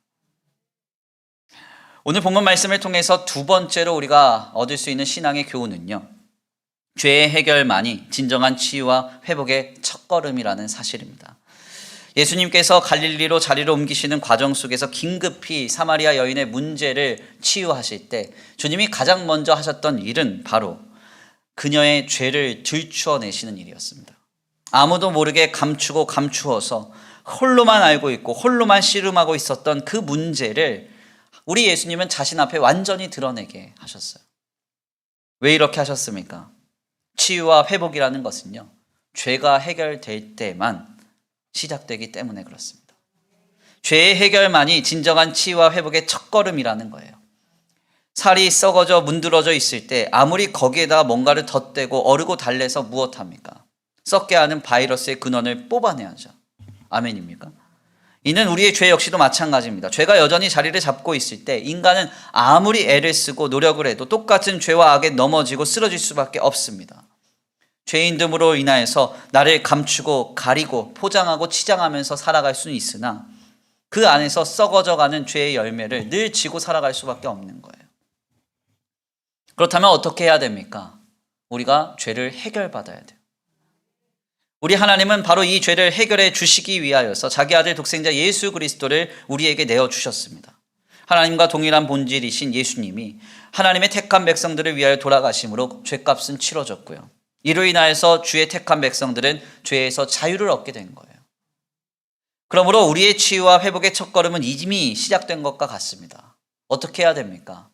오늘 본문 말씀을 통해서 두 번째로 우리가 얻을 수 있는 신앙의 교훈은요, 죄의 해결만이 진정한 치유와 회복의 첫걸음이라는 사실입니다. 예수님께서 갈릴리로 자리를 옮기시는 과정 속에서 긴급히 사마리아 여인의 문제를 치유하실 때 주님이 가장 먼저 하셨던 일은 바로 그녀의 죄를 들추어내시는 일이었습니다. 아무도 모르게 감추고 감추어서 홀로만 알고 있고 홀로만 씨름하고 있었던 그 문제를 우리 예수님은 자신 앞에 완전히 드러내게 하셨어요. 왜 이렇게 하셨습니까? 치유와 회복이라는 것은요, 죄가 해결될 때만 시작되기 때문에 그렇습니다. 죄의 해결만이 진정한 치유와 회복의 첫걸음이라는 거예요. 살이 썩어져 문드러져 있을 때 아무리 거기에다가 뭔가를 덧대고 어르고 달래서 무엇합니까? 썩게 하는 바이러스의 근원을 뽑아내야죠. 아멘입니까? 이는 우리의 죄 역시도 마찬가지입니다. 죄가 여전히 자리를 잡고 있을 때 인간은 아무리 애를 쓰고 노력을 해도 똑같은 죄와 악에 넘어지고 쓰러질 수밖에 없습니다. 죄인됨으로 인하여서 나를 감추고 가리고 포장하고 치장하면서 살아갈 수는 있으나 그 안에서 썩어져가는 죄의 열매를 늘 지고 살아갈 수밖에 없는 거예요. 그렇다면 어떻게 해야 됩니까? 우리가 죄를 해결받아야 돼요. 우리 하나님은 바로 이 죄를 해결해 주시기 위하여서 자기 아들 독생자 예수 그리스도를 우리에게 내어주셨습니다. 하나님과 동일한 본질이신 예수님이 하나님의 택한 백성들을 위하여 돌아가심으로 죄값은 치러졌고요. 이로 인하여서 주의 택한 백성들은 죄에서 자유를 얻게 된 거예요. 그러므로 우리의 치유와 회복의 첫걸음은 이미 시작된 것과 같습니다. 어떻게 해야 됩니까?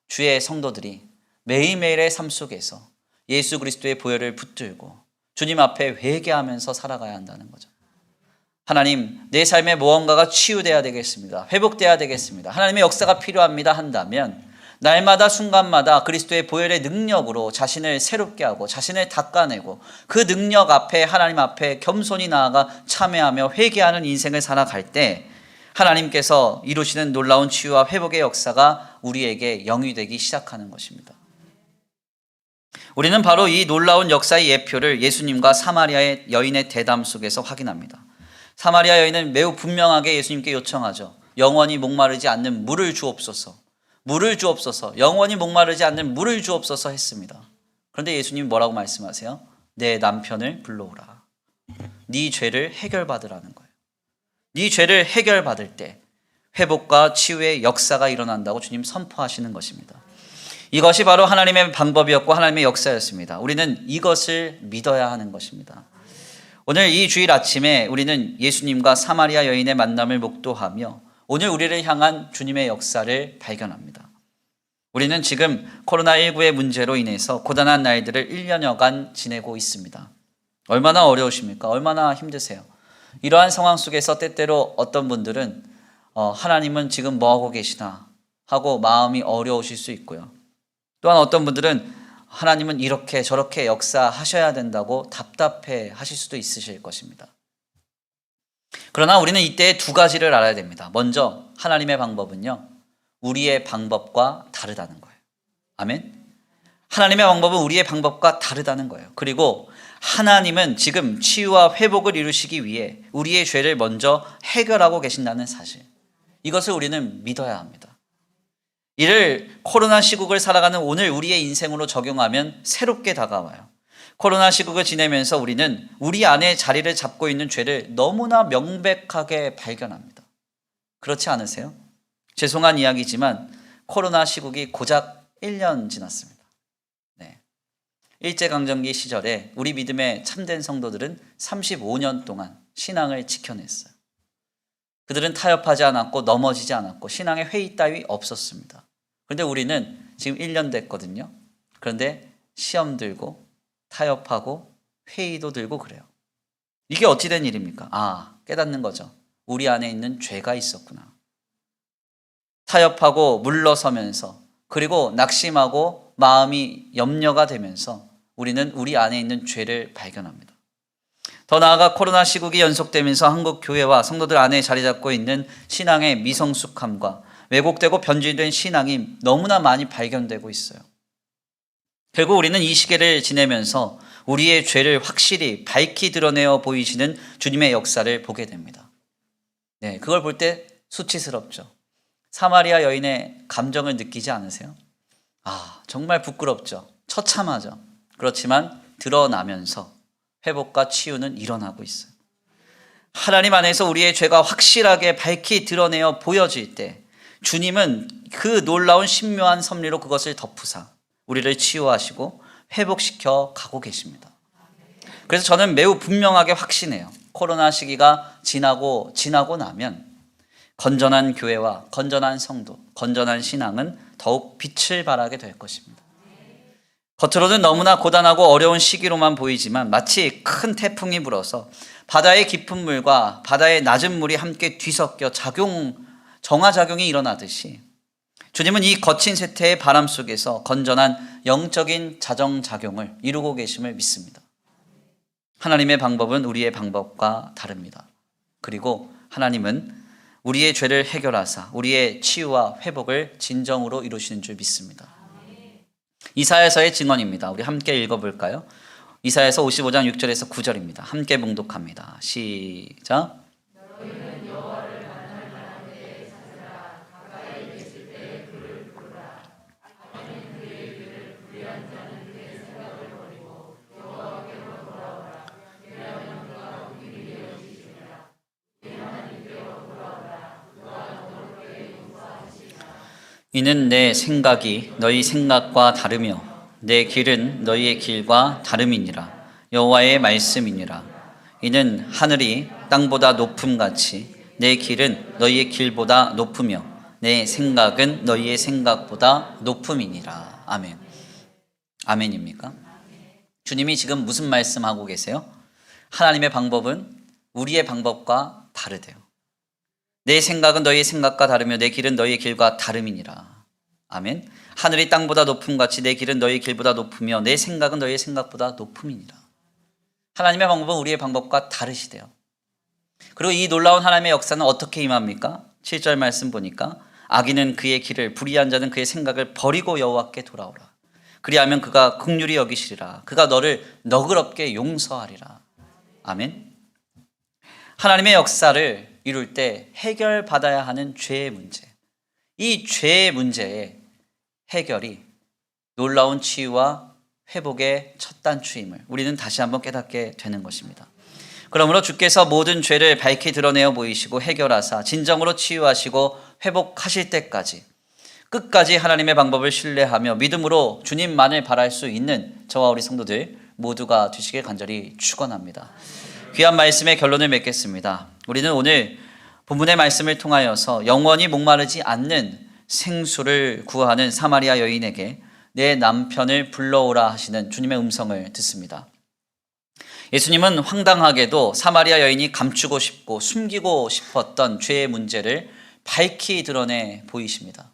주의 성도들이 매일매일의 삶 속에서 예수 그리스도의 보혈을 붙들고 주님 앞에 회개하면서 살아가야 한다는 거죠. 하나님, 내 삶에 무언가가 치유돼야 되겠습니다. 회복돼야 되겠습니다. 하나님의 역사가 필요합니다 한다면 날마다 순간마다 그리스도의 보혈의 능력으로 자신을 새롭게 하고 자신을 닦아내고 그 능력 앞에 하나님 앞에 겸손히 나아가 참회하며 회개하는 인생을 살아갈 때 하나님께서 이루시는 놀라운 치유와 회복의 역사가 우리에게 영위되기 시작하는 것입니다. 우리는 바로 이 놀라운 역사의 예표를 예수님과 사마리아의 여인의 대담 속에서 확인합니다. 사마리아 여인은 매우 분명하게 예수님께 요청하죠. 영원히 목마르지 않는 물을 주옵소서. 물을 주옵소서. 영원히 목마르지 않는 물을 주옵소서 했습니다. 그런데 예수님이 뭐라고 말씀하세요? 내 남편을 불러오라. 네 죄를 해결받으라는 거예요. 네 죄를 해결받을 때 회복과 치유의 역사가 일어난다고 주님 선포하시는 것입니다. 이것이 바로 하나님의 방법이었고 하나님의 역사였습니다. 우리는 이것을 믿어야 하는 것입니다. 오늘 이 주일 아침에 우리는 예수님과 사마리아 여인의 만남을 목도하며 오늘 우리를 향한 주님의 역사를 발견합니다. 우리는 지금 코로나19의 문제로 인해서 고단한 날들을 1년여간 지내고 있습니다. 얼마나 어려우십니까? 얼마나 힘드세요? 이러한 상황 속에서 때때로 어떤 분들은 하나님은 지금 뭐하고 계시나 하고 마음이 어려우실 수 있고요. 또한 어떤 분들은 하나님은 이렇게 저렇게 역사하셔야 된다고 답답해 하실 수도 있으실 것입니다. 그러나 우리는 이때 두 가지를 알아야 됩니다. 먼저 하나님의 방법은요, 우리의 방법과 다르다는 거예요. 아멘. 하나님의 방법은 우리의 방법과 다르다는 거예요. 그리고 하나님은 지금 치유와 회복을 이루시기 위해 우리의 죄를 먼저 해결하고 계신다는 사실, 이것을 우리는 믿어야 합니다. 이를 코로나 시국을 살아가는 오늘 우리의 인생으로 적용하면 새롭게 다가와요. 코로나 시국을 지내면서 우리는 우리 안에 자리를 잡고 있는 죄를 너무나 명백하게 발견합니다. 그렇지 않으세요? 죄송한 이야기지만 코로나 시국이 고작 1년 지났습니다. 네. 일제강점기 시절에 우리 믿음의 참된 성도들은 35년 동안 신앙을 지켜냈어요. 그들은 타협하지 않았고 넘어지지 않았고 신앙의 회의 따위 없었습니다. 그런데 우리는 지금 1년 됐거든요. 그런데 시험 들고 타협하고 회의도 들고 그래요. 이게 어찌 된 일입니까? 깨닫는 거죠. 우리 안에 있는 죄가 있었구나. 타협하고 물러서면서 그리고 낙심하고 마음이 염려가 되면서 우리는 우리 안에 있는 죄를 발견합니다. 더 나아가 코로나 시국이 연속되면서 한국 교회와 성도들 안에 자리 잡고 있는 신앙의 미성숙함과 왜곡되고 변질된 신앙이 너무나 많이 발견되고 있어요. 결국 우리는 이 시기를 지내면서 우리의 죄를 확실히 밝히 드러내어 보이시는 주님의 역사를 보게 됩니다. 네, 그걸 볼 때 수치스럽죠. 사마리아 여인의 감정을 느끼지 않으세요? 정말 부끄럽죠. 처참하죠. 그렇지만 드러나면서 회복과 치유는 일어나고 있어요. 하나님 안에서 우리의 죄가 확실하게 밝히 드러내어 보여질 때 주님은 그 놀라운 신묘한 섭리로 그것을 덮으사 우리를 치유하시고 회복시켜 가고 계십니다. 그래서 저는 매우 분명하게 확신해요. 코로나 시기가 지나고 나면 건전한 교회와 건전한 성도, 건전한 신앙은 더욱 빛을 발하게 될 것입니다. 겉으로는 너무나 고단하고 어려운 시기로만 보이지만 마치 큰 태풍이 불어서 바다의 깊은 물과 바다의 낮은 물이 함께 뒤섞여 정화작용이 일어나듯이 주님은 이 거친 세태의 바람 속에서 건전한 영적인 자정작용을 이루고 계심을 믿습니다. 하나님의 방법은 우리의 방법과 다릅니다. 그리고 하나님은 우리의 죄를 해결하사 우리의 치유와 회복을 진정으로 이루시는 줄 믿습니다. 이사야서의 증언입니다. 우리 함께 읽어볼까요? 이사야서 55장 6절에서 9절입니다. 함께 봉독합니다. 시작. 이는 내 생각이 너희 생각과 다르며 내 길은 너희의 길과 다름이니라. 여호와의 말씀이니라. 이는 하늘이 땅보다 높음같이 내 길은 너희의 길보다 높으며 내 생각은 너희의 생각보다 높음이니라. 아멘. 아멘입니까? 주님이 지금 무슨 말씀하고 계세요? 하나님의 방법은 우리의 방법과 다르대요. 내 생각은 너희의 생각과 다르며 내 길은 너희의 길과 다름이니라. 아멘. 하늘이 땅보다 높음같이 내 길은 너희의 길보다 높으며 내 생각은 너희의 생각보다 높음이니라. 하나님의 방법은 우리의 방법과 다르시대요. 그리고 이 놀라운 하나님의 역사는 어떻게 임합니까? 7절 말씀 보니까 악인은 그의 길을 불의한 자는 그의 생각을 버리고 여호와께 돌아오라. 그리하면 그가 긍휼히 여기시리라. 그가 너를 너그럽게 용서하리라. 아멘. 하나님의 역사를 이룰 때 해결받아야 하는 죄의 문제, 이 죄의 문제의 해결이 놀라운 치유와 회복의 첫 단추임을 우리는 다시 한번 깨닫게 되는 것입니다. 그러므로 주께서 모든 죄를 밝히 드러내어 보이시고 해결하사 진정으로 치유하시고 회복하실 때까지 끝까지 하나님의 방법을 신뢰하며 믿음으로 주님만을 바랄 수 있는 저와 우리 성도들 모두가 되시길 간절히 축원합니다. 귀한 말씀의 결론을 맺겠습니다. 우리는 오늘 본문의 말씀을 통하여서 영원히 목마르지 않는 생수를 구하는 사마리아 여인에게 내 남편을 불러오라 하시는 주님의 음성을 듣습니다. 예수님은 황당하게도 사마리아 여인이 감추고 싶고 숨기고 싶었던 죄의 문제를 밝히 드러내 보이십니다.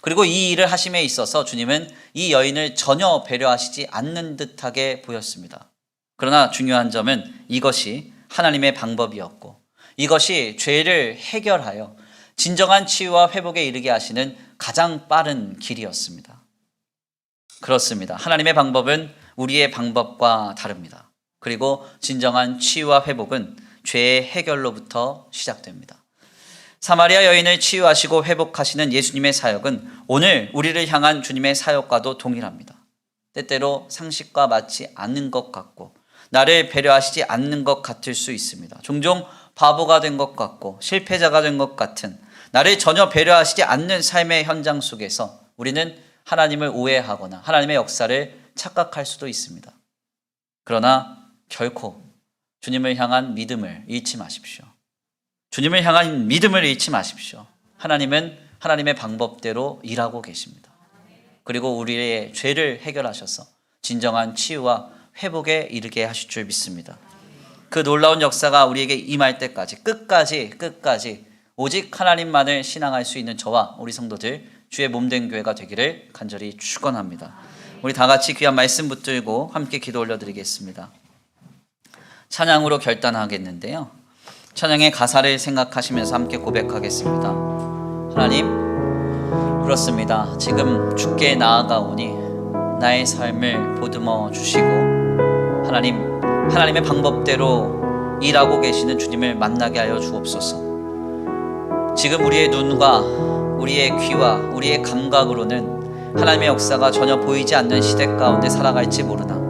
그리고 이 일을 하심에 있어서 주님은 이 여인을 전혀 배려하시지 않는 듯하게 보였습니다. 그러나 중요한 점은 이것이 하나님의 방법이었고 이것이 죄를 해결하여 진정한 치유와 회복에 이르게 하시는 가장 빠른 길이었습니다. 그렇습니다. 하나님의 방법은 우리의 방법과 다릅니다. 그리고 진정한 치유와 회복은 죄의 해결로부터 시작됩니다. 사마리아 여인을 치유하시고 회복하시는 예수님의 사역은 오늘 우리를 향한 주님의 사역과도 동일합니다. 때때로 상식과 맞지 않는 것 같고 나를 배려하시지 않는 것 같을 수 있습니다. 종종 바보가 된 것 같고 실패자가 된 것 같은 나를 전혀 배려하시지 않는 삶의 현장 속에서 우리는 하나님을 오해하거나 하나님의 역사를 착각할 수도 있습니다. 그러나 결코 주님을 향한 믿음을 잃지 마십시오. 주님을 향한 믿음을 잃지 마십시오. 하나님은 하나님의 방법대로 일하고 계십니다. 그리고 우리의 죄를 해결하셔서 진정한 치유와 회복에 이르게 하실 줄 믿습니다. 그 놀라운 역사가 우리에게 임할 때까지 끝까지 오직 하나님만을 신앙할 수 있는 저와 우리 성도들 주의 몸된 교회가 되기를 간절히 축원합니다. 우리 다 같이 귀한 말씀 붙들고 함께 기도 올려드리겠습니다. 찬양으로 결단하겠는데요. 찬양의 가사를 생각하시면서 함께 고백하겠습니다. 하나님, 그렇습니다. 지금 주께 나아가오니 나의 삶을 보듬어 주시고 하나님의 방법대로 일하고 계시는 주님을 만나게 하여 주옵소서. 지금 우리의 눈과 우리의 귀와 우리의 감각으로는 하나님의 역사가 전혀 보이지 않는 시대 가운데 살아갈지 모르나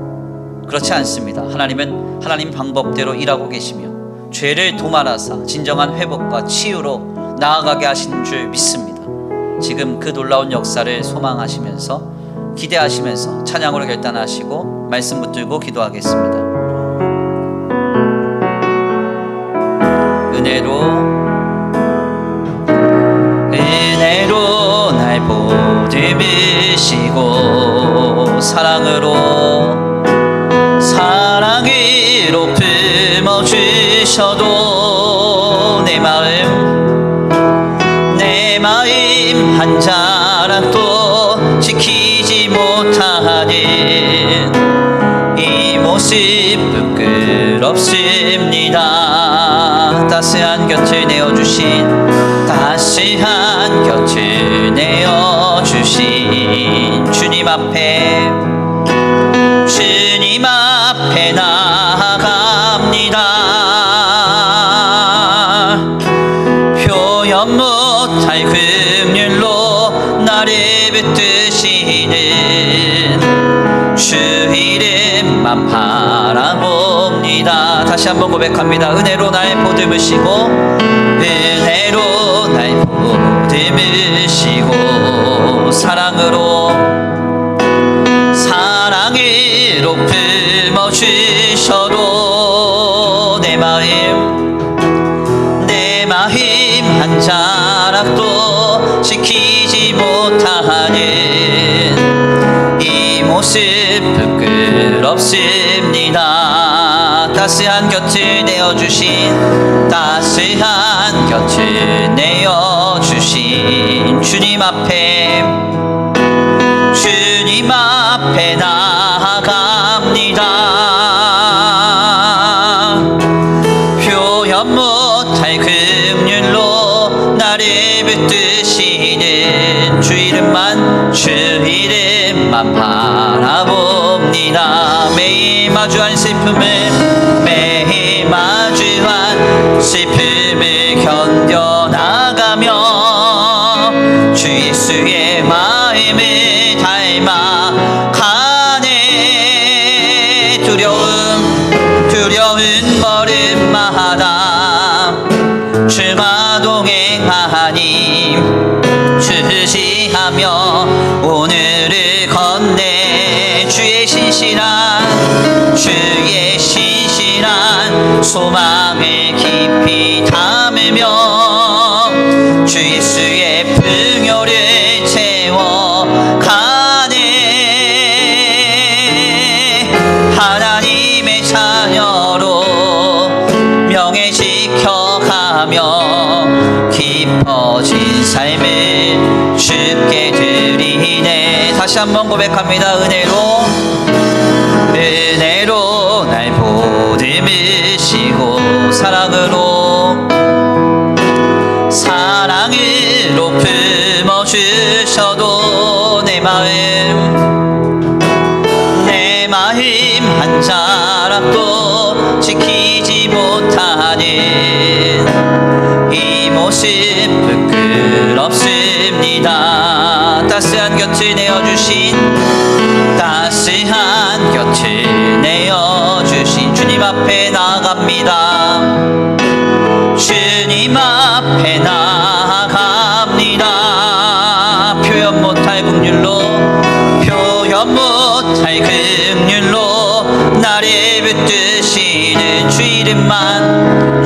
그렇지 않습니다. 하나님은 하나님 방법대로 일하고 계시며 죄를 도말하사 진정한 회복과 치유로 나아가게 하신 줄 믿습니다. 지금 그 놀라운 역사를 소망하시면서 기대하시면서 찬양으로 결단하시고 말씀 붙들고 기도하겠습니다. 은혜로 날 보듬으시고 사랑으로 품어주셔도 내 마음 한 자락도 지키지 못하는 이 모습 부끄럽습니다. 따스한 곁을 내어주신 주님 앞에 나아갑니다. 표현 못할 긍휼로 나를 붙드시는 주 이름만 바라봅니다. 다시 한번 고백합니다. 은혜로 날 보듬으시고 사랑으로 품어주셔도 내 마음 한 자락도 지키지 못하는 이 모습 부끄럽습니다. 따스한 곁을 내어주신 주님 앞에 나아갑니다. 표현 못할 긍휼로 나를 붙드시는 주 이름만 바라봅니다. 매일 마주한 슬픔을 견뎌나가며 주 예수의 마음을 닮아가네. 두려운 걸음마다 주가 동행하니 주시하며 오늘을 건네 주의 신실한 소망을 깊이 담으며 주 예수의 풍요를 채워가네. 하나님의 자녀로 명예 지켜가며 깊어진 삶을 주께 드리네. 다시 한번 고백합니다. 은혜로 날 보듬으시고 사랑으로 품어주셔도 내 마음 한 자락도 지키지 못하는 이 모습 부끄럽습니다. 따스한 곁을 내어주신 주님 앞에 나아갑니다. 주님 앞에 나아갑니다. 표현 못할 긍휼로 나를 붙드시는 주 이름만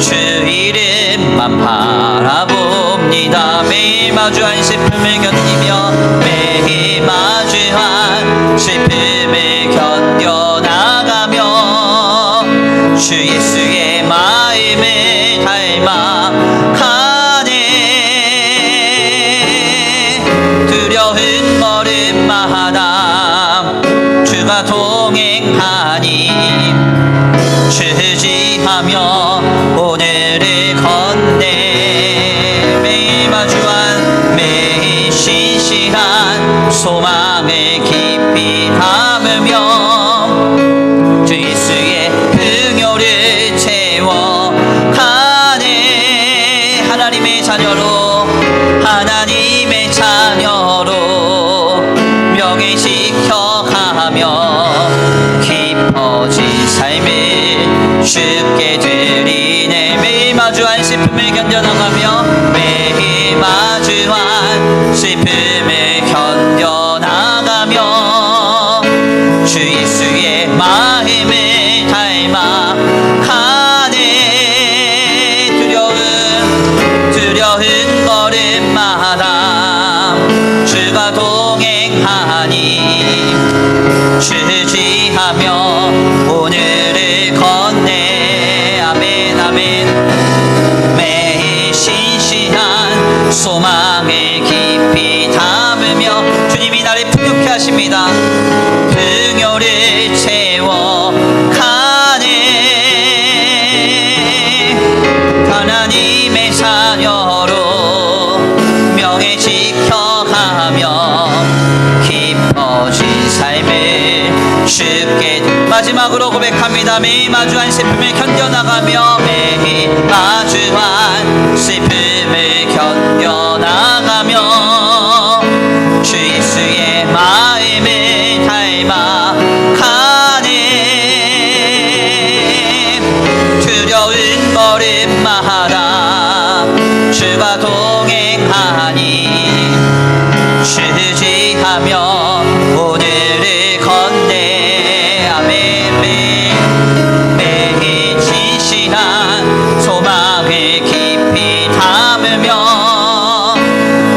마주한 슬픔을 견디며 매일 마주한 슬픔을 견뎌나가며 주 예수의 마음을 닮아가네. 두려운 걸음마다 주가 동행하니 주지하며 오늘을 걷네. 매일 마주한 매일 신실한 소망을 깊이 담으며 주 예수의 풍요를 채워가네. 하나님의 자녀로 하나님의 자녀로 명예 지켜가며 깊어진 삶을 주께 드리네. 매일 마주한 슬픔을 견뎌나가며 매일 마주한 슬픔을 견뎌나가며 주 예수의 마음을 닮아가네. 두려운 걸음마다 주가 동행하니 주지하며 오늘을 걷네. 아멘 아멘. 매일 신실한 소망을 깊이 담으며 주님이 나를 풍요케 하십니다. 풍요를 채워가네. 하나님의 자녀로 명예 지켜가며 깊어진 삶을 주께. 마지막으로 고백합니다. 매일 마주한 슬픔을 견뎌나가며 매일 마주한 슬픔을 견뎌나가며 주 예수의 마음을 닮아가네. 두려운 걸음마다 주가 동행하니 주지하며 오늘을 걷네. 아멘. 매일 진실한 소망을 깊이 담으며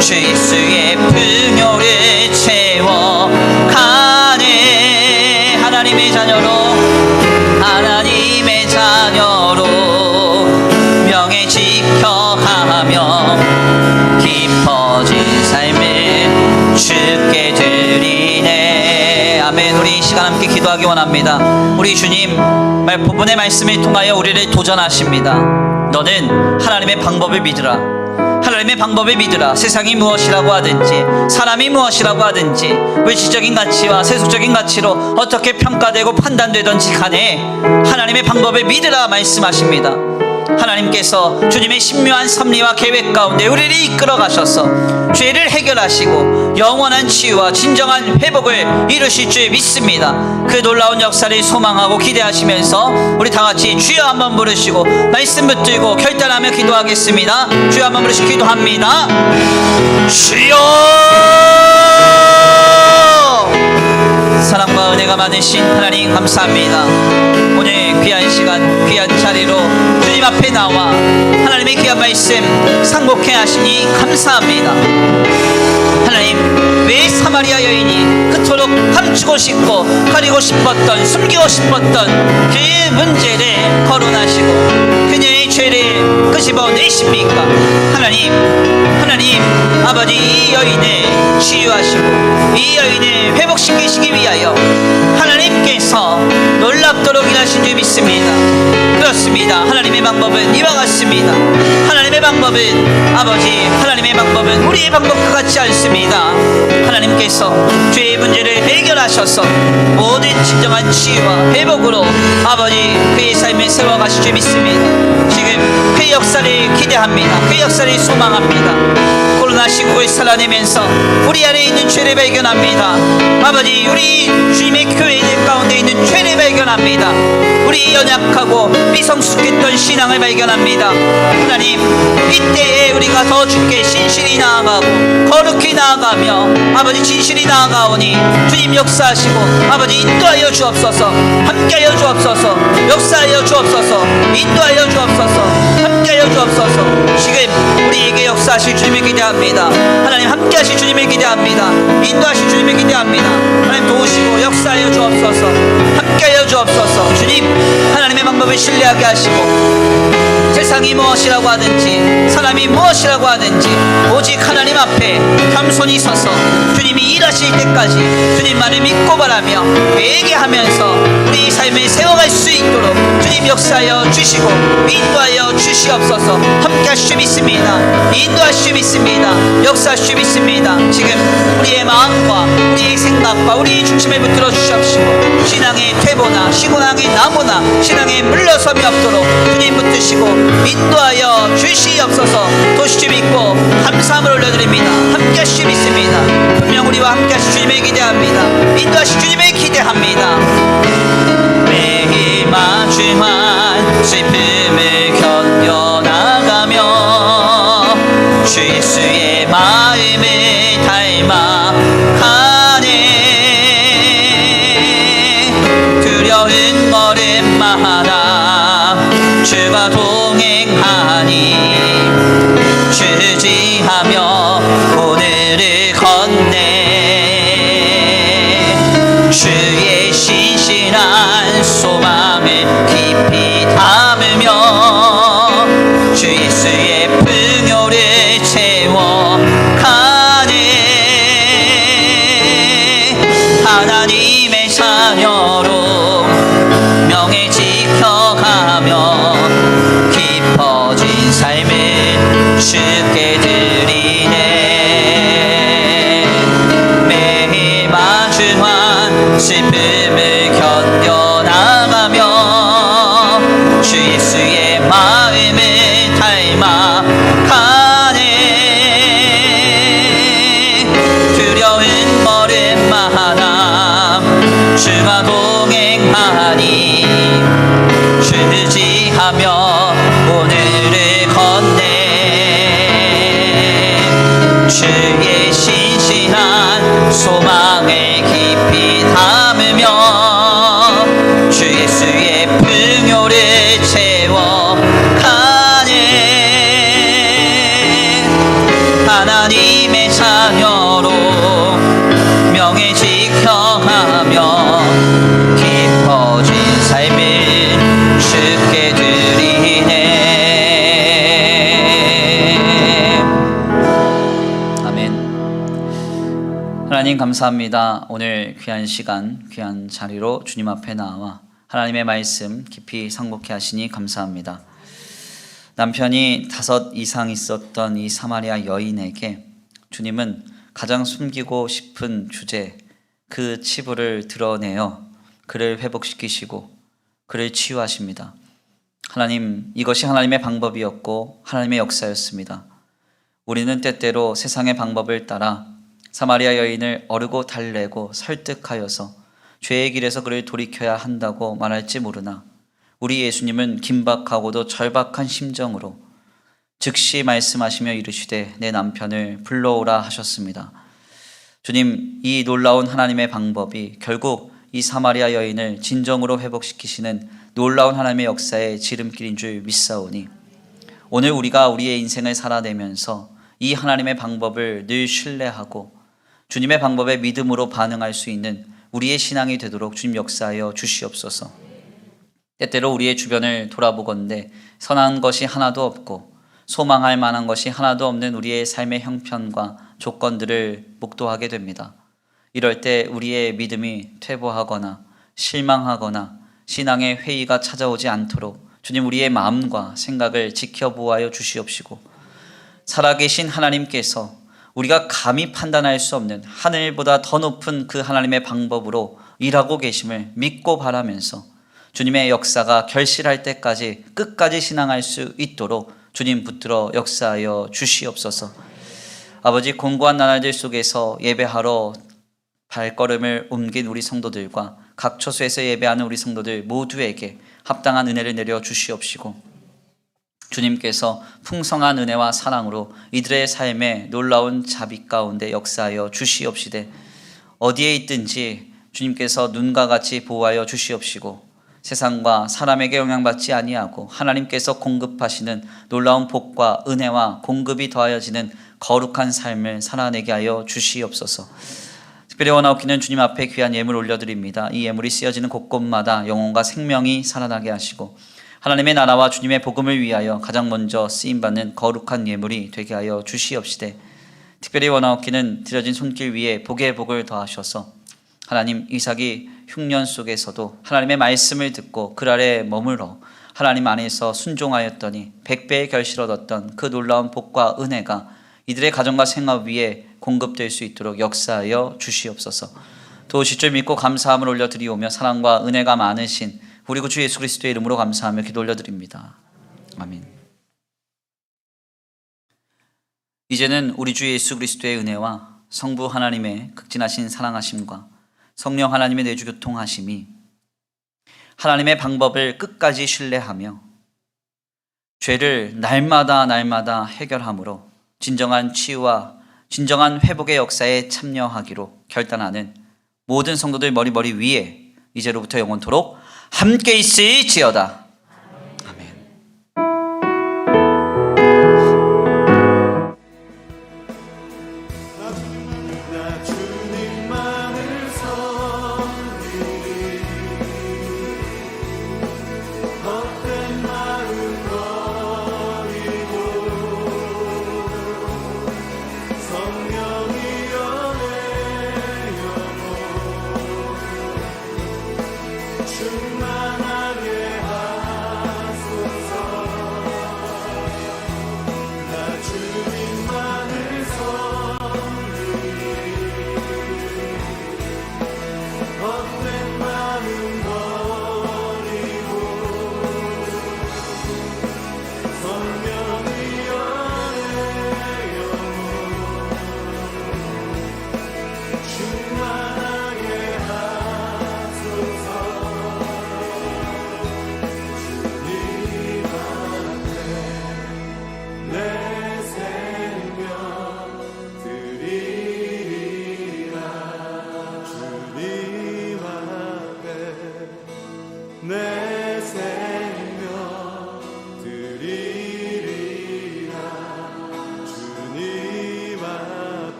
주 예수의 풍요를 채워가네. 하나님의 자녀로 명예 지켜가며 깊어진 삶을 주께 드리네. 아멘. 우리 이 시간 함께 기도하기 원합니다. 우리 주님 본문의 말씀을 통하여 우리를 도전하십니다. 너는 하나님의 방법을 믿으라. 하나님의 방법을 믿으라. 세상이 무엇이라고 하든지 사람이 무엇이라고 하든지 물질적인 가치와 세속적인 가치로 어떻게 평가되고 판단되든지 간에 하나님의 방법을 믿으라 말씀하십니다. 하나님께서 주님의 신묘한 섭리와 계획 가운데 우리를 이끌어 가셔서 죄를 해결하시고 영원한 치유와 진정한 회복을 이루실 줄 믿습니다. 그 놀라운 역사를 소망하고 기대하시면서 우리 다 같이 주여 한번 부르시고 말씀 붙들고 결단하며 기도하겠습니다. 주여 한번 부르시고 기도합니다. 주여! 사랑과 은혜가 많으신 하나님 감사합니다. 오늘 귀한 시간 귀한 자리로 주님 앞에 나와 하나님의 귀한 말씀 상복해 하시니 감사합니다. 하나님, 왜 사마리아 여인이 그토록 감추고 싶고 가리고 싶었던 숨기고 싶었던 그 문제를 거론하시고 그녀의 죄를 끄집어내십니까? 하나님 아버지, 이 여인을 치유하시고 이 여인을 회복시키시기 위하여 하나님께서 놀랍도록 일하신 줄 믿습니다. 그렇습니다. 하나님의 방법은 이와 같습니다. 하나님의 방법은 아버지, 하나님의 방법은 우리의 방법과 같지 않습니다. 하나님께서 죄의 문제를 해결하셔서 모든 진정한 치유와 회복으로 아버지 그의 삶을 세워가실 줄 믿습니다. 지금 그 역사를 기대합니다. 그 역사를 소망합니다. 코로나19를 살아내면서 우리 안에 있는 죄를 발견합니다. 아버지, 우리 주님의 교회들 가운데 있는 죄를 발견합니다. 우리 연약하고 미성숙했던 신앙을 발견합니다. 하나님, 이때에 우리가 더 주께 신실히 나아가고 거룩히 나아가며 아버지 진실히 나아가오니 주님 역사하시고 아버지 인도하여 주옵소서. 함께하여 주옵소서. 역사하여 주옵소서. 인도하여 주옵소서. 함께하여 역사하여 주옵소서. 지금 우리에게 역사하실 주님을 기대합니다. 하나님 함께하실 주님을 기대합니다. 인도하실 주님을 기대합니다. 하나님 도우시고 역사하여 주옵소서. 함께하여 주옵소서. 주님 하나님의 방법을 신뢰하게 하시고 세상이 무엇이라고 하든지 사람이 무엇이라고 하든지 오직 하나님 앞에 겸손히 서서 주님이 일하실 때까지 주님만을 믿고 바라며 회개하면서 우리 삶을 세워갈 수 있도록 주님 역사하여 주시고 인도하여 주시옵소서. 함께 하실 줄 믿습니다. 인도하실 줄 믿습니다. 역사하실 줄 믿습니다. 지금 우리의 마음과 우리의 생각과 우리의 중심을 붙들어 주시옵시고 신앙의 퇴보나 신앙의 나무나 신앙의 물러섬이 없도록 주님 붙드시고 인도하여 주시옵소서. 도시주 믿고 감사함을 올려드립니다. 함께 하실 줄 믿습니다. 분명 우리와 함께 하실 주님을 기대합니다. 인도하실 주님을 기대합니다. 매일 마주한 슬픔을 견뎌나가며 주 예수의 마음을 닮아가네. 두려운 걸음마다 주가 동행하니 주지하며 오늘을 건네. 주의 신실한 소망을 깊이 담으며 주 예수의 풍요를 채워가네. 하나님의 자녀로 명예 지켜가며 깊어진 삶을 주께 드리네. 매일 마주한 슬픔을 견뎌나가며 주 예수의 마음을 닮아가네. 두려운 걸음마다 주가 동행하니 주지하며 오늘을 건네. 주의 신실한 소망을 깊이 담으며 주 예수의 풍요를 채워가네. 하나님의 자녀로 명예 지켜가며 깊어진 삶을 주께 드리네. 아멘. 하나님 감사합니다. 오늘 귀한 시간 귀한 자리로 주님 앞에 나와 하나님의 말씀 깊이 상고케 하시니 감사합니다. 남편이 5 이상 있었던 이 사마리아 여인에게 주님은 가장 숨기고 싶은 주제 그 치부를 드러내어 그를 회복시키시고 그를 치유하십니다. 하나님, 이것이 하나님의 방법이었고 하나님의 역사였습니다. 우리는 때때로 세상의 방법을 따라 사마리아 여인을 어르고 달래고 설득하여서 죄의 길에서 그를 돌이켜야 한다고 말할지 모르나 우리 예수님은 긴박하고도 절박한 심정으로 즉시 말씀하시며 이르시되 내 남편을 불러오라 하셨습니다. 주님, 이 놀라운 하나님의 방법이 결국 이 사마리아 여인을 진정으로 회복시키시는 놀라운 하나님의 역사의 지름길인 줄 믿사오니 오늘 우리가 우리의 인생을 살아내면서 이 하나님의 방법을 늘 신뢰하고 주님의 방법에 믿음으로 반응할 수 있는 우리의 신앙이 되도록 주님 역사하여 주시옵소서. 때때로 우리의 주변을 돌아보건대 선한 것이 하나도 없고 소망할 만한 것이 하나도 없는 우리의 삶의 형편과 조건들을 목도하게 됩니다. 이럴 때 우리의 믿음이 퇴보하거나 실망하거나 신앙의 회의가 찾아오지 않도록 주님 우리의 마음과 생각을 지켜보아여 주시옵시고 살아계신 하나님께서 우리가 감히 판단할 수 없는 하늘보다 더 높은 그 하나님의 방법으로 일하고 계심을 믿고 바라면서 주님의 역사가 결실할 때까지 끝까지 신앙할 수 있도록 주님 붙들어 역사하여 주시옵소서. 아버지, 공고한 나날들 속에서 예배하러 발걸음을 옮긴 우리 성도들과 각 처소에서 예배하는 우리 성도들 모두에게 합당한 은혜를 내려 주시옵시고 주님께서 풍성한 은혜와 사랑으로 이들의 삶에 놀라운 자비 가운데 역사하여 주시옵시되 어디에 있든지 주님께서 눈과 같이 보호하여 주시옵시고 세상과 사람에게 영향받지 아니하고 하나님께서 공급하시는 놀라운 복과 은혜와 공급이 더하여지는 거룩한 삶을 살아내게 하여 주시옵소서. 특별히 원하옵기는 주님 앞에 귀한 예물 올려드립니다. 이 예물이 쓰여지는 곳곳마다 영혼과 생명이 살아나게 하시고 하나님의 나라와 주님의 복음을 위하여 가장 먼저 쓰임받는 거룩한 예물이 되게 하여 주시옵시되, 특별히 원하옵기는 드려진 손길 위에 복의 복을 더하셔서 하나님 이삭이 흉년 속에서도 하나님의 말씀을 듣고 그 아래에 머물러 하나님 안에서 순종하였더니 100배의 결실을 얻었던 그 놀라운 복과 은혜가 이들의 가정과 생활 위에 공급될 수 있도록 역사하여 주시옵소서. 도우실 줄 믿고 감사함을 올려드리오며 사랑과 은혜가 많으신 우리 구 주 예수 그리스도의 이름으로 감사하며 기도 올려드립니다. 아멘. 이제는 우리 주 예수 그리스도의 은혜와 성부 하나님의 극진하신 사랑하심과 성령 하나님의 내주 교통하심이 하나님의 방법을 끝까지 신뢰하며 죄를 날마다 해결함으로 진정한 치유와 진정한 회복의 역사에 참여하기로 결단하는 모든 성도들 머리 위에 이제로부터 영원토록 함께 있을지어다. 아멘.